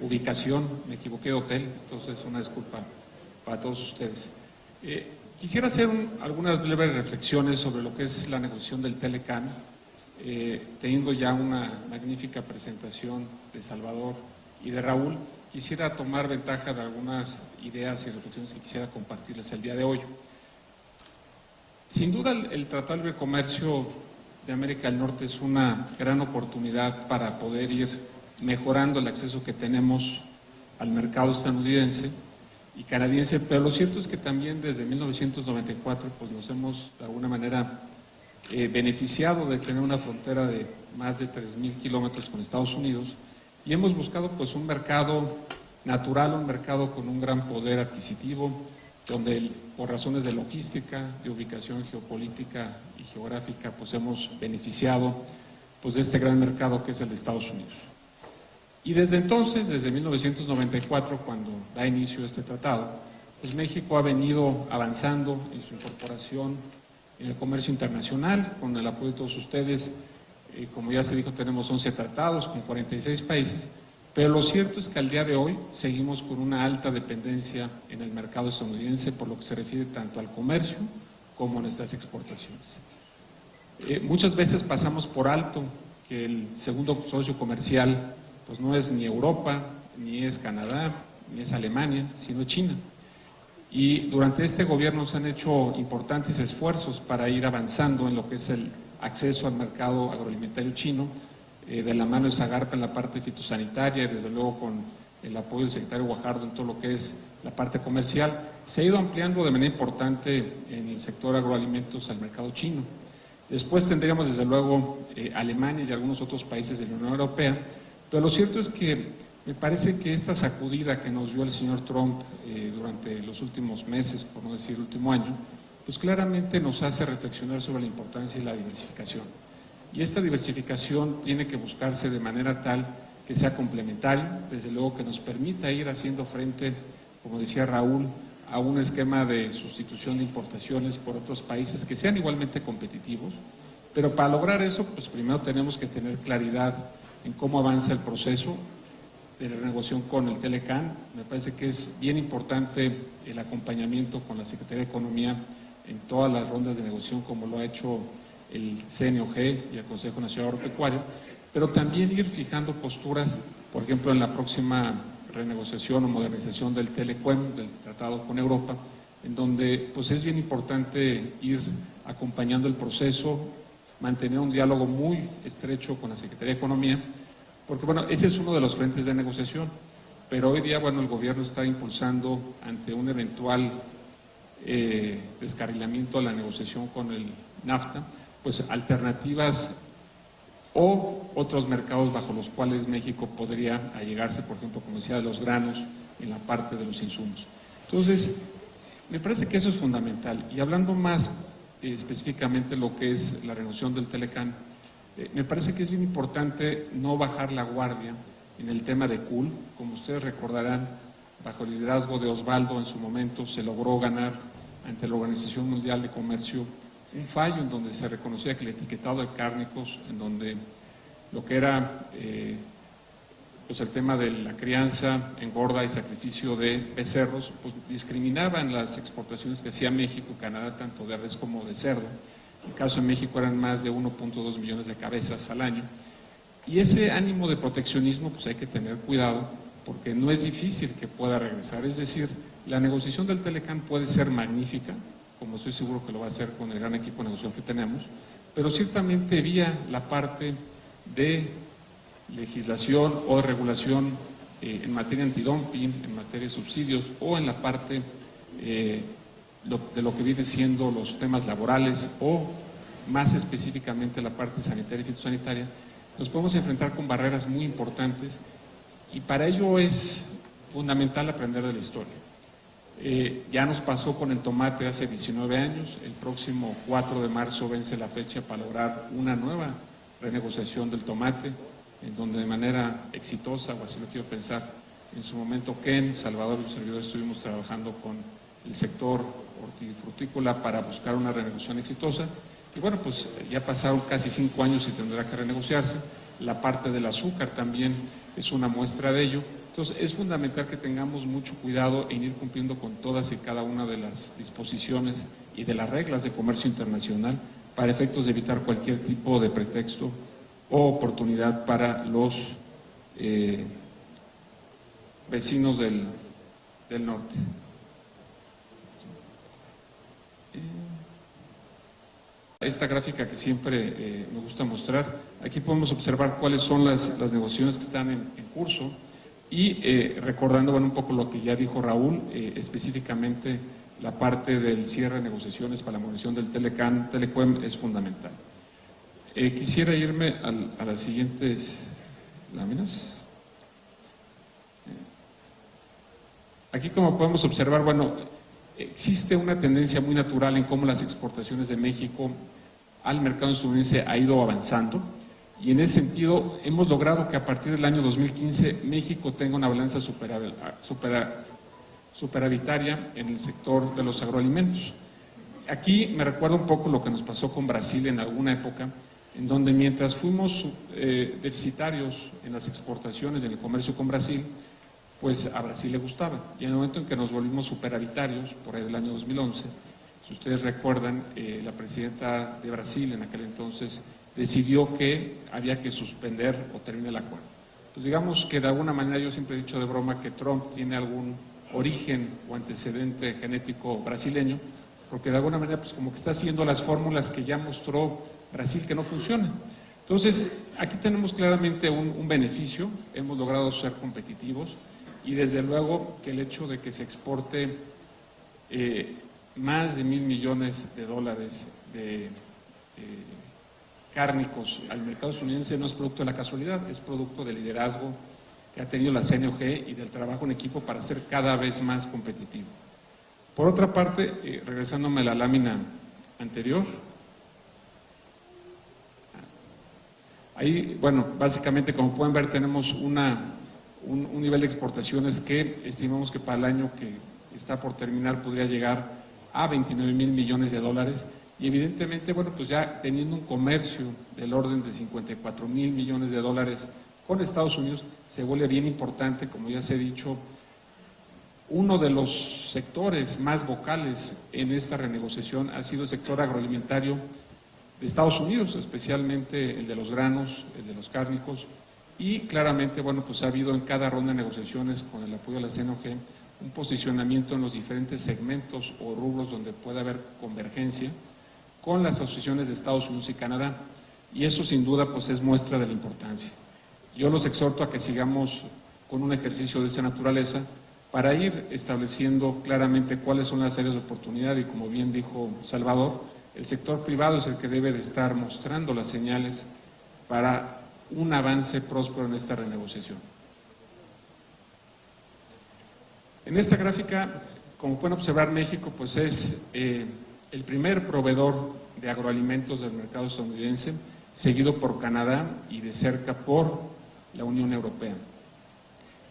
ubicación, me equivoqué de hotel, entonces una disculpa para todos ustedes. Quisiera hacer algunas breves reflexiones sobre lo que es la negociación del Telecán, teniendo ya una magnífica presentación de Salvador y de Raúl. Quisiera tomar ventaja de algunas ideas y reflexiones que quisiera compartirles el día de hoy. Sin duda, el Tratado de Libre Comercio de América del Norte es una gran oportunidad para poder ir mejorando el acceso que tenemos al mercado estadounidense y canadiense, pero lo cierto es que también desde 1994 pues nos hemos de alguna manera beneficiado de tener una frontera de más de 3,000 kilómetros con Estados Unidos y hemos buscado pues un mercado natural, un mercado con un gran poder adquisitivo, donde por razones de logística, de ubicación geopolítica y geográfica pues hemos beneficiado pues de este gran mercado que es el de Estados Unidos. Y desde entonces, desde 1994, cuando da inicio este tratado, pues México ha venido avanzando en su incorporación en el comercio internacional, con el apoyo de todos ustedes. Como ya se dijo, tenemos 11 tratados con 46 países, pero lo cierto es que al día de hoy seguimos con una alta dependencia en el mercado estadounidense por lo que se refiere tanto al comercio como a nuestras exportaciones. Muchas veces pasamos por alto que el segundo socio comercial pues no es ni Europa, ni es Canadá, ni es Alemania, sino China. Y durante este gobierno se han hecho importantes esfuerzos para ir avanzando en lo que es el acceso al mercado agroalimentario chino, de la mano de Zagarpa en la parte fitosanitaria y desde luego con el apoyo del secretario Guajardo en todo lo que es la parte comercial. Se ha ido ampliando de manera importante en el sector agroalimentos al mercado chino. Después tendríamos desde luego Alemania y algunos otros países de la Unión Europea. Pero lo cierto es que me parece que esta sacudida que nos dio el señor Trump durante los últimos meses, por no decir el último año, pues claramente nos hace reflexionar sobre la importancia de la diversificación. Y esta diversificación tiene que buscarse de manera tal que sea complementario, desde luego que nos permita ir haciendo frente, como decía Raúl, a un esquema de sustitución de importaciones por otros países que sean igualmente competitivos, pero para lograr eso, pues primero tenemos que tener claridad en cómo avanza el proceso de renegociación con el Telecán. Me parece que es bien importante el acompañamiento con la Secretaría de Economía en todas las rondas de negociación, como lo ha hecho el CNOG y el Consejo Nacional Agropecuario, pero también ir fijando posturas, por ejemplo, en la próxima renegociación o modernización del Telecuem, del tratado con Europa, en donde pues es bien importante ir acompañando el proceso, mantener un diálogo muy estrecho con la Secretaría de Economía, porque bueno, ese es uno de los frentes de negociación, pero hoy día, bueno, el gobierno está impulsando ante un eventual descarrilamiento a la negociación con el NAFTA, pues alternativas o otros mercados bajo los cuales México podría allegarse, por ejemplo, como decía, de los granos en la parte de los insumos. Entonces, me parece que eso es fundamental. Y hablando más específicamente lo que es la renegociación del Telecán, me parece que es bien importante no bajar la guardia en el tema de CUL. Como ustedes recordarán, bajo el liderazgo de Osvaldo en su momento se logró ganar ante la Organización Mundial de Comercio un fallo en donde se reconocía que el etiquetado de cárnicos, en donde lo que era pues el tema de la crianza, engorda y sacrificio de becerros, pues discriminaban las exportaciones que hacía México y Canadá, tanto de res como de cerdo. En el caso de México eran más de 1.2 millones de cabezas al año. Y ese ánimo de proteccionismo pues hay que tener cuidado, porque no es difícil que pueda regresar. Es decir, la negociación del Telecán puede ser magnífica, como estoy seguro que lo va a hacer con el gran equipo de negociación que tenemos, pero ciertamente vía la parte de legislación o regulación en materia antidumping, en materia de subsidios o en la parte de lo que viene siendo los temas laborales o más específicamente la parte sanitaria y fitosanitaria, nos podemos enfrentar con barreras muy importantes Y para ello es fundamental aprender de la historia. Ya nos pasó con el tomate hace 19 años, el próximo 4 de marzo vence la fecha para lograr una nueva renegociación del tomate, en donde de manera exitosa, o así lo quiero pensar, en su momento Ken, Salvador y un servidor estuvimos trabajando con el sector hortifrutícola para buscar una renegociación exitosa. Y bueno, pues ya pasaron casi 5 años y tendrá que renegociarse. La parte del azúcar también es una muestra de ello. Entonces, es fundamental que tengamos mucho cuidado en ir cumpliendo con todas y cada una de las disposiciones y de las reglas de comercio internacional para efectos de evitar cualquier tipo de pretexto o oportunidad para los vecinos del norte. Esta gráfica que siempre me gusta mostrar, aquí podemos observar cuáles son las negociaciones que están en curso y recordando un poco lo que ya dijo Raúl, específicamente la parte del cierre de negociaciones para la munición del Telecuem es fundamental. Quisiera irme a las siguientes láminas. Aquí, como podemos observar, bueno, existe una tendencia muy natural en cómo las exportaciones de México al mercado estadounidense ha ido avanzando y en ese sentido hemos logrado que a partir del año 2015 México tenga una balanza superavitaria en el sector de los agroalimentos. Aquí me recuerda un poco lo que nos pasó con Brasil en alguna época, en donde mientras fuimos deficitarios en las exportaciones, en el comercio con Brasil, pues a Brasil le gustaba. Y en el momento en que nos volvimos superavitarios, por ahí del año 2011, si ustedes recuerdan, la presidenta de Brasil en aquel entonces decidió que había que suspender o terminar el acuerdo. Pues digamos que de alguna manera, yo siempre he dicho de broma que Trump tiene algún origen o antecedente genético brasileño, porque de alguna manera pues como que está haciendo las fórmulas que ya mostró Brasil que no funcionan. Entonces, aquí tenemos claramente un beneficio, hemos logrado ser competitivos, y desde luego que el hecho de que se exporte más de $1,000 millones de cárnicos al mercado estadounidense no es producto de la casualidad, es producto del liderazgo que ha tenido la CNOG y del trabajo en equipo para ser cada vez más competitivo. Por otra parte, regresándome a la lámina anterior, ahí, bueno, básicamente como pueden ver tenemos un nivel de exportaciones que estimamos que para el año que está por terminar podría llegar a $29,000 millones y evidentemente, bueno, pues ya teniendo un comercio del orden de $54,000 millones con Estados Unidos, se vuelve bien importante, como ya se ha dicho, uno de los sectores más vocales en esta renegociación ha sido el sector agroalimentario de Estados Unidos, especialmente el de los granos, el de los cárnicos, y claramente, bueno, pues ha habido en cada ronda de negociaciones con el apoyo de la CNOG un posicionamiento en los diferentes segmentos o rubros donde puede haber convergencia con las asociaciones de Estados Unidos y Canadá, y eso sin duda pues es muestra de la importancia. Yo los exhorto a que sigamos con un ejercicio de esa naturaleza para ir estableciendo claramente cuáles son las áreas de oportunidad y como bien dijo Salvador, el sector privado es el que debe de estar mostrando las señales para un avance próspero en esta renegociación. En esta gráfica, como pueden observar, México pues es el primer proveedor de agroalimentos del mercado estadounidense, seguido por Canadá y de cerca por la Unión Europea.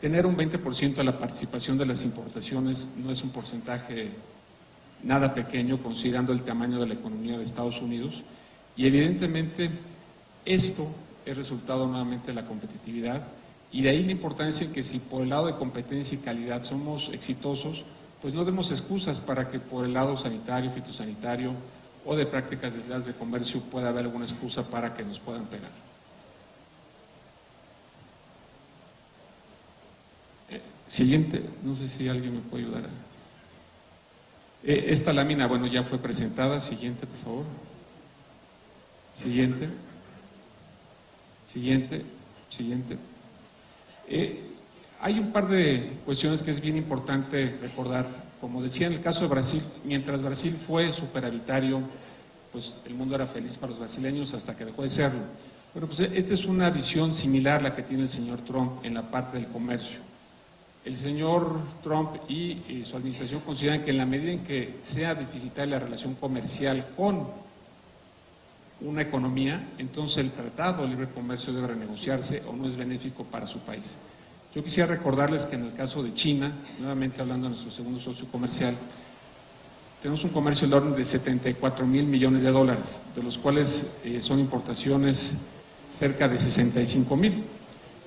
Tener un 20% de la participación de las importaciones no es un porcentaje nada pequeño considerando el tamaño de la economía de Estados Unidos y evidentemente esto es resultado nuevamente de la competitividad y de ahí la importancia en que si por el lado de competencia y calidad somos exitosos, pues no demos excusas para que por el lado sanitario, fitosanitario o de prácticas desleales de comercio pueda haber alguna excusa para que nos puedan pegar. Siguiente, no sé si alguien me puede ayudar. Esta lámina, bueno, ya fue presentada. Siguiente, por favor. Siguiente. Siguiente. Siguiente. Hay un par de cuestiones que es bien importante recordar. Como decía en el caso de Brasil, mientras Brasil fue superavitario, pues el mundo era feliz para los brasileños hasta que dejó de serlo. Bueno, pues esta es una visión similar a la que tiene el señor Trump en la parte del comercio. El señor Trump y su administración consideran que en la medida en que sea deficitaria la relación comercial con una economía, entonces el tratado de libre comercio debe renegociarse o no es benéfico para su país. Yo quisiera recordarles que en el caso de China, nuevamente hablando de nuestro segundo socio comercial, tenemos un comercio del orden de 74,000 millones de dólares, de los cuales son importaciones cerca de 65,000.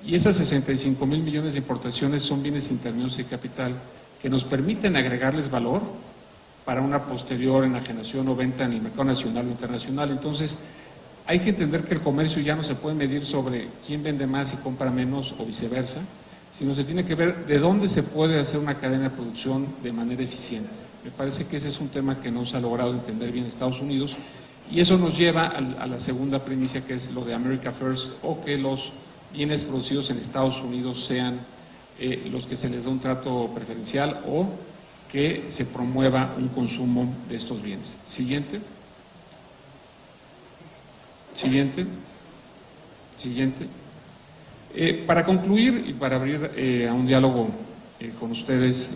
Y esas 65,000 millones de importaciones son bienes intermedios y capital que nos permiten agregarles valor para una posterior enajenación o venta en el mercado nacional o internacional. Entonces, hay que entender que el comercio ya no se puede medir sobre quién vende más y compra menos o viceversa, sino se tiene que ver de dónde se puede hacer una cadena de producción de manera eficiente. Me parece que ese es un tema que no se ha logrado entender bien en Estados Unidos, y eso nos lleva a la segunda primicia, que es lo de America First, o que los bienes producidos en Estados Unidos sean los que se les da un trato preferencial o que se promueva un consumo de estos bienes. Siguiente. Siguiente. Siguiente. Para concluir y para abrir a un diálogo con ustedes,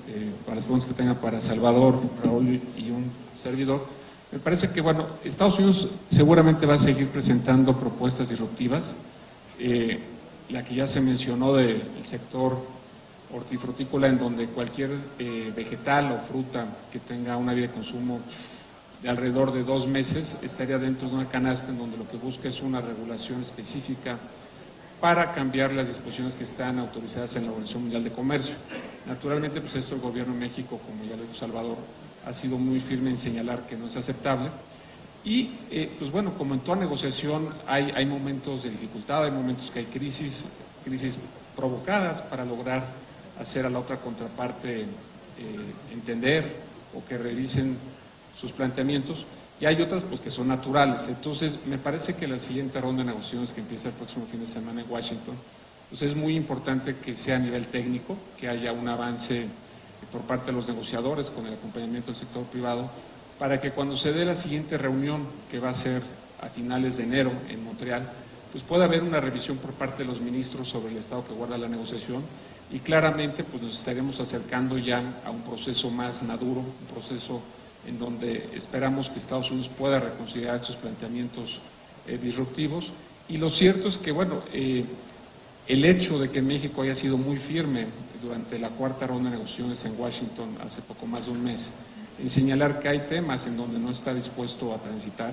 para las preguntas que tengan para Salvador, Raúl y un servidor, me parece que, bueno, Estados Unidos seguramente va a seguir presentando propuestas disruptivas. La que ya se mencionó del sector hortifrutícola, en donde cualquier vegetal o fruta que tenga una vida de consumo de alrededor de 2 meses estaría dentro de una canasta en donde lo que busca es una regulación específica para cambiar las disposiciones que están autorizadas en la Organización Mundial de Comercio. Naturalmente, pues esto el gobierno de México, como ya lo dijo Salvador, ha sido muy firme en señalar que no es aceptable. Y, pues bueno, como en toda negociación hay momentos de dificultad, hay momentos que hay crisis provocadas para lograr hacer a la otra contraparte entender o que revisen sus planteamientos, y hay otras pues que son naturales. Entonces, me parece que la siguiente ronda de negociaciones que empieza el próximo fin de semana en Washington, pues es muy importante que sea a nivel técnico, que haya un avance por parte de los negociadores con el acompañamiento del sector privado, para que cuando se dé la siguiente reunión, que va a ser a finales de enero en Montreal, pues pueda haber una revisión por parte de los ministros sobre el estado que guarda la negociación, y claramente pues nos estaremos acercando ya a un proceso más maduro, un proceso en donde esperamos que Estados Unidos pueda reconsiderar estos planteamientos disruptivos. Y lo cierto es que, bueno, el hecho de que México haya sido muy firme durante la cuarta ronda de negociaciones en Washington hace poco más de un mes, en señalar que hay temas en donde no está dispuesto a transitar,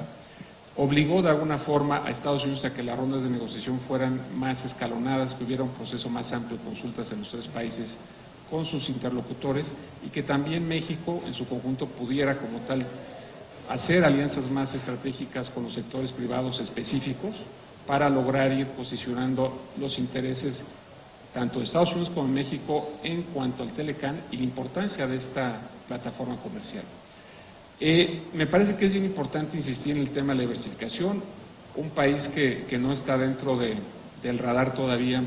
obligó de alguna forma a Estados Unidos a que las rondas de negociación fueran más escalonadas, que hubiera un proceso más amplio de consultas en los 3 países con sus interlocutores, y que también México en su conjunto pudiera como tal hacer alianzas más estratégicas con los sectores privados específicos para lograr ir posicionando los intereses tanto de Estados Unidos como de México en cuanto al Telecán y la importancia de esta plataforma comercial. Me parece que es bien importante insistir en el tema de la diversificación. Un país que no está dentro del radar todavía,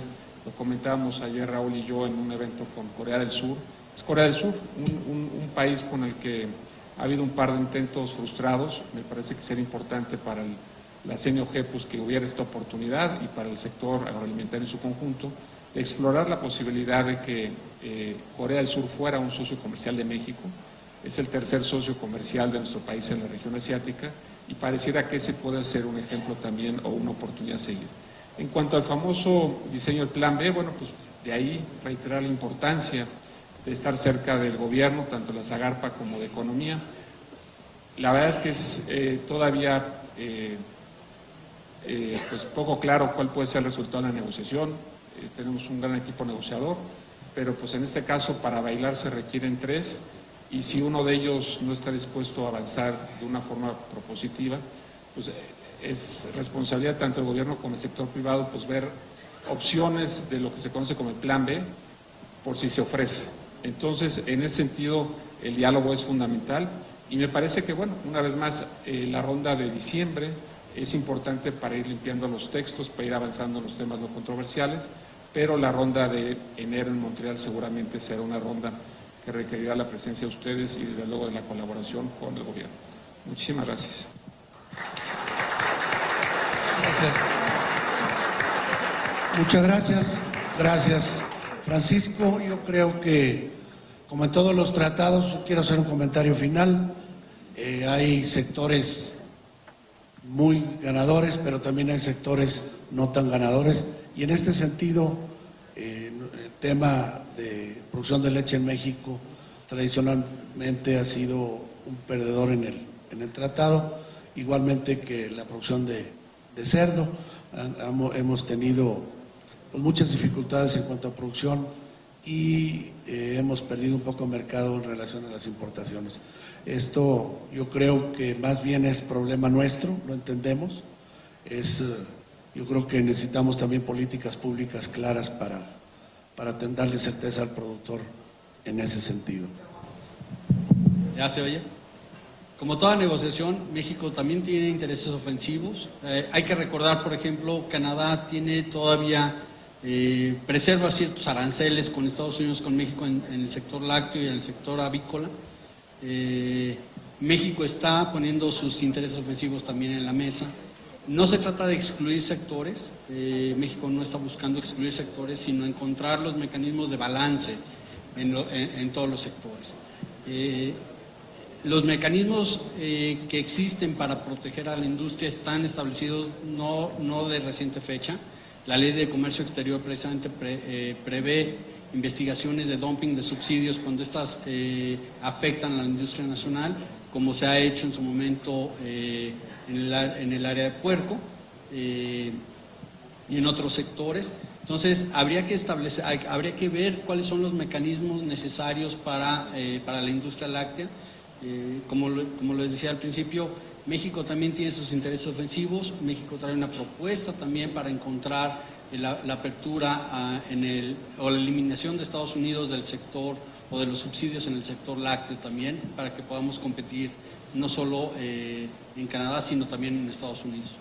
lo comentábamos ayer Raúl y yo en un evento con Corea del Sur, es Corea del Sur, un país con el que ha habido un par de intentos frustrados. Me parece que sería importante para la CNOG pues, que hubiera esta oportunidad, y para el sector agroalimentario en su conjunto, de explorar la posibilidad de que Corea del Sur fuera un socio comercial de México. Es el tercer socio comercial de nuestro país en la región asiática, y pareciera que ese puede ser un ejemplo también o una oportunidad a seguir. En cuanto al famoso diseño del Plan B, bueno, pues de ahí reiterar la importancia de estar cerca del gobierno, tanto de la Zagarpa como de Economía. La verdad es que es todavía pues poco claro cuál puede ser el resultado de la negociación. Tenemos un gran equipo negociador, pero pues en este caso para bailar se requieren 3, y si uno de ellos no está dispuesto a avanzar de una forma propositiva, pues es responsabilidad tanto del gobierno como del sector privado pues ver opciones de lo que se conoce como el Plan B por si se ofrece. Entonces, en ese sentido, el diálogo es fundamental, y me parece que, bueno, una vez más, la ronda de diciembre es importante para ir limpiando los textos, para ir avanzando en los temas no controversiales, pero la ronda de enero en Montreal seguramente será una ronda que requerirá la presencia de ustedes y desde luego de la colaboración con el gobierno. Muchísimas gracias. Gracias. Muchas gracias. Gracias, Francisco. Yo creo que, como en todos los tratados, quiero hacer un comentario final. Hay sectores muy ganadores, pero también hay sectores no tan ganadores. Y en este sentido, el tema de producción de leche en México tradicionalmente ha sido un perdedor en el tratado, igualmente que la producción de cerdo. Hemos tenido pues, muchas dificultades en cuanto a producción y hemos perdido un poco mercado en relación a las importaciones. Esto yo creo que más bien es problema nuestro, lo entendemos. Yo creo que necesitamos también políticas públicas claras para darle certeza al productor en ese sentido. ¿Ya se oye? Como toda negociación, México también tiene intereses ofensivos. Hay que recordar, por ejemplo, Canadá tiene todavía, preserva ciertos aranceles con Estados Unidos, con México en el sector lácteo y en el sector avícola. México está poniendo sus intereses ofensivos también en la mesa. No se trata de excluir sectores, México no está buscando excluir sectores, sino encontrar los mecanismos de balance en todos los sectores. Los mecanismos que existen para proteger a la industria están establecidos no de reciente fecha. La Ley de Comercio Exterior precisamente prevé investigaciones de dumping de subsidios cuando estas afectan a la industria nacional, como se ha hecho en su momento en el área de puerco y en otros sectores. Entonces, habría que ver cuáles son los mecanismos necesarios para la industria láctea. Como les decía al principio, México también tiene sus intereses ofensivos. México trae una propuesta también para encontrar la apertura o la eliminación de Estados Unidos del sector o de los subsidios en el sector lácteo también, para que podamos competir no solo en Canadá, sino también en Estados Unidos.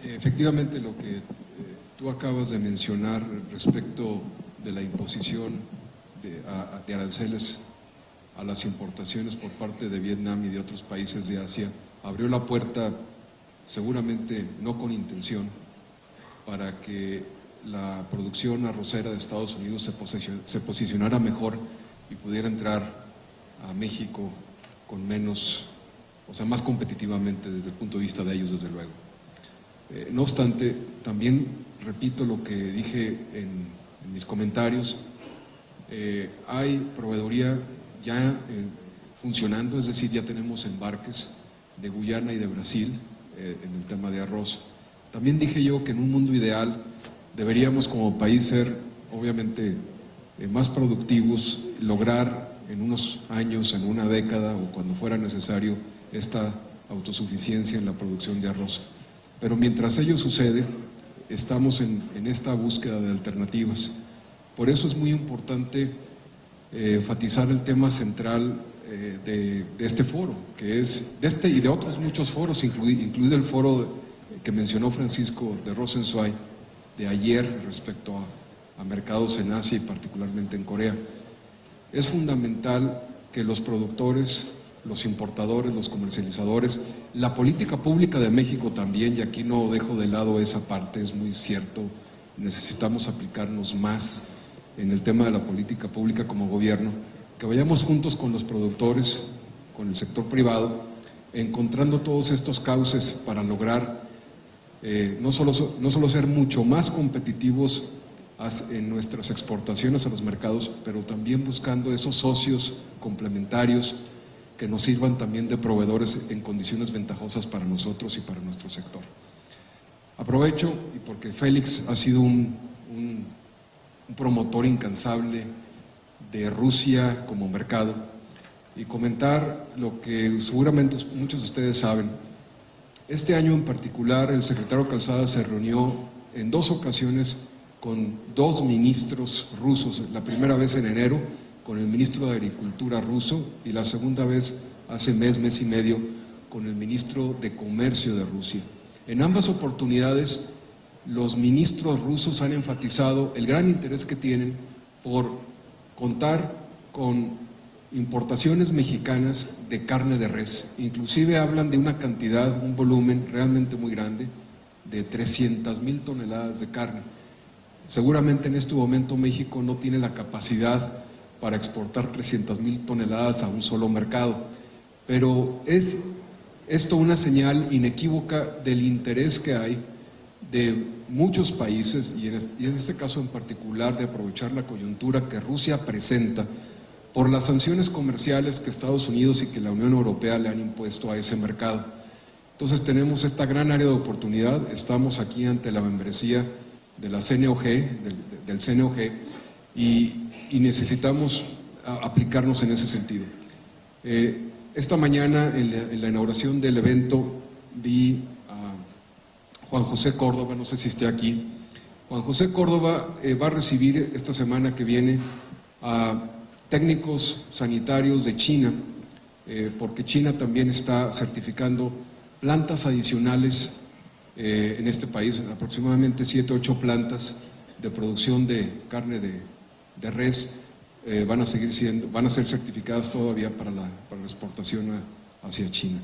Efectivamente, lo que tú acabas de mencionar respecto de la imposición de aranceles a las importaciones por parte de Vietnam y de otros países de Asia abrió la puerta, seguramente no con intención, para que la producción arrocera de Estados Unidos se posicionara mejor y pudiera entrar a México con menos, o sea, más competitivamente desde el punto de vista de ellos, desde luego. No obstante, también repito lo que dije en mis comentarios, hay proveeduría ya funcionando, es decir, ya tenemos embarques de Guyana y de Brasil en el tema de arroz. También dije yo que en un mundo ideal deberíamos como país ser obviamente más productivos, lograr en unos años, en una década o cuando fuera necesario esta autosuficiencia en la producción de arroz. Pero mientras ello sucede, estamos en esta búsqueda de alternativas. Por eso es muy importante enfatizar el tema central de este foro, que es de este y de otros muchos foros, incluido el foro que mencionó Francisco de Rosenzweig de ayer respecto a mercados en Asia y particularmente en Corea. Es fundamental que los productores, los importadores, los comercializadores, la política pública de México también, y aquí no dejo de lado esa parte, es muy cierto, necesitamos aplicarnos más en el tema de la política pública como gobierno, que vayamos juntos con los productores, con el sector privado, encontrando todos estos cauces para lograr no solo ser mucho más competitivos en nuestras exportaciones a los mercados, pero también buscando esos socios complementarios que nos sirvan también de proveedores en condiciones ventajosas para nosotros y para nuestro sector. Aprovecho, y porque Félix ha sido un promotor incansable de Rusia como mercado, y comentar lo que seguramente muchos de ustedes saben. Este año en particular el secretario Calzada se reunió en 2 ocasiones con 2 ministros rusos, la primera vez en enero con el ministro de Agricultura ruso y la segunda vez hace mes y medio con el ministro de Comercio de Rusia. En ambas oportunidades los ministros rusos han enfatizado el gran interés que tienen por contar con importaciones mexicanas de carne de res. Inclusive hablan de una cantidad, un volumen realmente muy grande de 300,000 toneladas de carne. Seguramente en este momento México no tiene la capacidad para exportar 300,000 toneladas a un solo mercado, pero es esto una señal inequívoca del interés que hay de muchos países, y en este caso en particular de aprovechar la coyuntura que Rusia presenta por las sanciones comerciales que Estados Unidos y que la Unión Europea le han impuesto a ese mercado. Entonces tenemos esta gran área de oportunidad, estamos aquí ante la membresía de la CNOG, del CNOG, y necesitamos aplicarnos en ese sentido. Esta mañana, en la inauguración del evento, vi a Juan José Córdoba, no sé si esté aquí. Juan José Córdoba va a recibir esta semana que viene a técnicos sanitarios de China, porque China también está certificando plantas adicionales en este país, aproximadamente 7 o 8 plantas de producción de carne de res van a ser certificadas todavía para la exportación hacia China.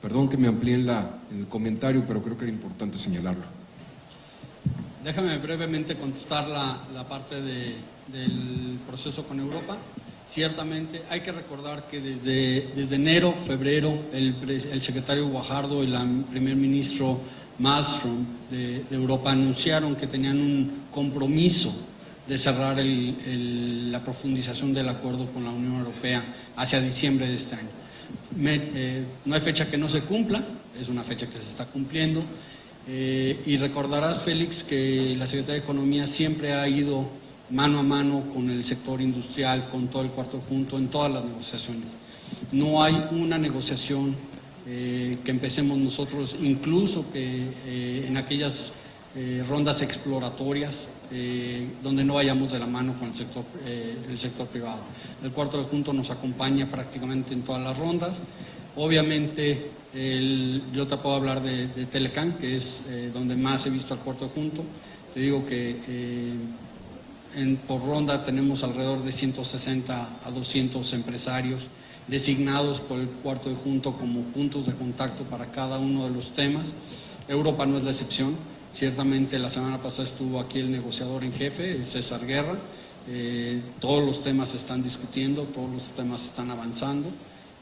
Perdón que me amplíe en el comentario, pero creo que era importante señalarlo. Déjame brevemente contestar la parte del proceso con Europa. Ciertamente hay que recordar que desde enero, febrero, el secretario Guajardo y el primer ministro Malmström de Europa anunciaron que tenían un compromiso de cerrar la profundización del acuerdo con la Unión Europea hacia diciembre de este año. No hay fecha que no se cumpla, es una fecha que se está cumpliendo, y recordarás, Félix, que la Secretaría de Economía siempre ha ido mano a mano con el sector industrial, con todo el cuarto junto, en todas las negociaciones. No hay una negociación que empecemos nosotros, incluso que en aquellas rondas exploratorias, donde no vayamos de la mano con el sector privado. El cuarto de junto nos acompaña prácticamente en todas las rondas. Obviamente, yo te puedo hablar de Telecán, que es donde más he visto al cuarto de junto. Te digo que por ronda tenemos alrededor de 160 a 200 empresarios designados por el cuarto de junto como puntos de contacto para cada uno de los temas. Europa no es la excepción. Ciertamente la semana pasada estuvo aquí el negociador en jefe, César Guerra. Todos los temas se están discutiendo, todos los temas están avanzando.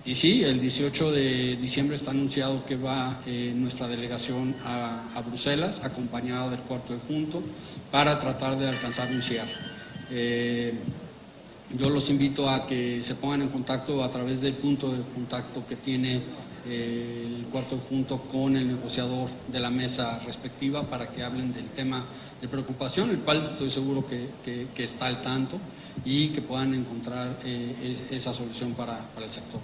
Y sí, el 18 de diciembre está anunciado que va nuestra delegación a Bruselas, acompañada del cuarto de junto, para tratar de alcanzar un cierre. Yo los invito a que se pongan en contacto a través del punto de contacto que tiene el cuarto junto con el negociador de la mesa respectiva para que hablen del tema de preocupación, el cual estoy seguro que está al tanto, y que puedan encontrar esa solución para el sector.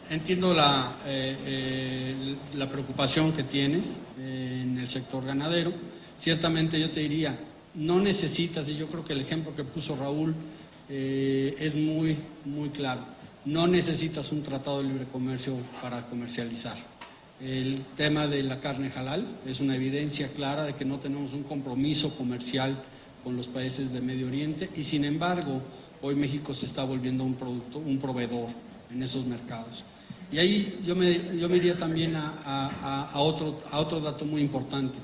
Entiendo la preocupación que tienes en el sector ganadero. Ciertamente yo te diría, no necesitas, y yo creo que el ejemplo que puso Raúl es muy, muy claro. No necesitas un tratado de libre comercio para comercializar. El tema de la carne halal es una evidencia clara de que no tenemos un compromiso comercial con los países de Medio Oriente, y sin embargo, hoy México se está volviendo un proveedor en esos mercados. Y ahí yo me iría también a otro dato muy importante.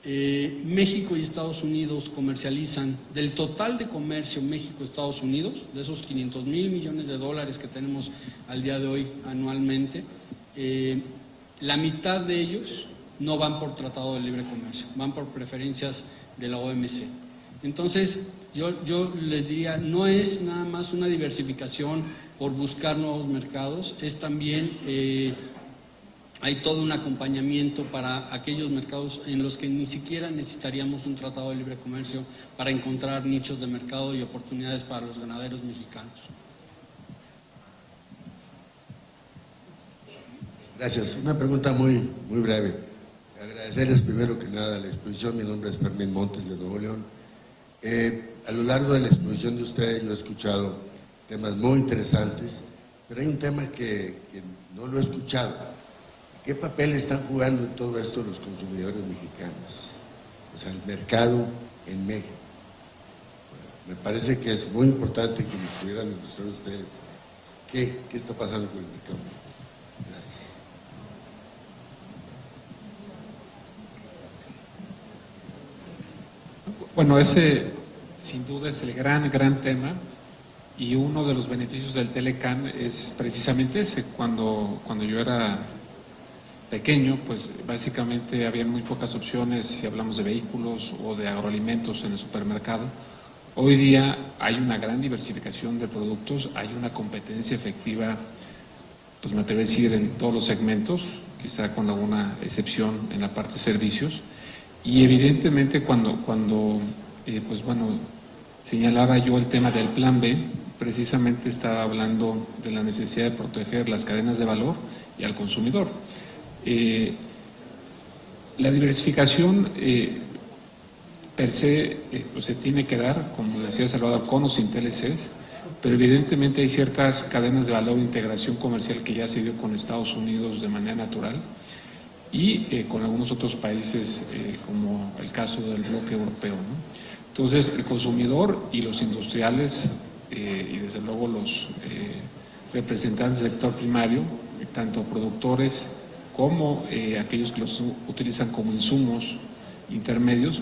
México y Estados Unidos comercializan, del total de comercio México-Estados Unidos, de esos 500,000 millones de dólares que tenemos al día de hoy anualmente, la mitad de ellos no van por tratado de libre comercio, van por preferencias de la OMC. Entonces, yo les diría, no es nada más una diversificación por buscar nuevos mercados, es también hay todo un acompañamiento para aquellos mercados en los que ni siquiera necesitaríamos un tratado de libre comercio para encontrar nichos de mercado y oportunidades para los ganaderos mexicanos. Gracias. Una pregunta muy breve. Agradecerles primero que nada la exposición. Mi nombre es Fermín Montes, de Nuevo León. A lo largo de la exposición de ustedes yo he escuchado temas muy interesantes, pero hay un tema que no lo he escuchado. ¿Qué papel están jugando en todo esto los consumidores mexicanos? O sea, el mercado en México. Me parece que es muy importante que nos pudieran ilustrar ustedes qué está pasando con el mercado. Gracias. Bueno, ese sin duda es el gran tema, y uno de los beneficios del Telecán es precisamente ese. Cuando yo era pequeño, pues básicamente había muy pocas opciones si hablamos de vehículos o de agroalimentos en el supermercado. Hoy día hay una gran diversificación de productos, hay una competencia efectiva, pues me atrevo a decir, en todos los segmentos, quizá con alguna excepción en la parte de servicios. Y evidentemente cuando pues bueno, señalaba yo el tema del Plan B, precisamente estaba hablando de la necesidad de proteger las cadenas de valor y al consumidor. La diversificación per se pues se tiene que dar, como decía Salvador, con o sin TLCs, pero evidentemente hay ciertas cadenas de valor e integración comercial que ya se dio con Estados Unidos de manera natural y con algunos otros países, como el caso del bloque europeo, ¿no? Entonces, el consumidor y los industriales y desde luego los representantes del sector primario, tanto productores como aquellos que los utilizan como insumos intermedios,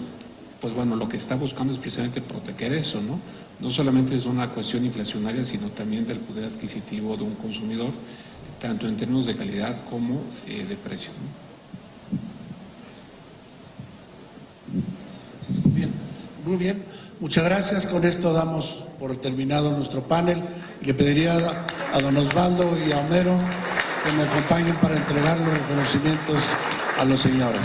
pues bueno, lo que está buscando es precisamente proteger eso, ¿no? No solamente es una cuestión inflacionaria, sino también del poder adquisitivo de un consumidor, tanto en términos de calidad como de precio, ¿no? Bien, muy bien. Muchas gracias. Con esto damos por terminado nuestro panel. Le pediría a don Osvaldo y a Homero que me acompañen para entregar los reconocimientos a los señores.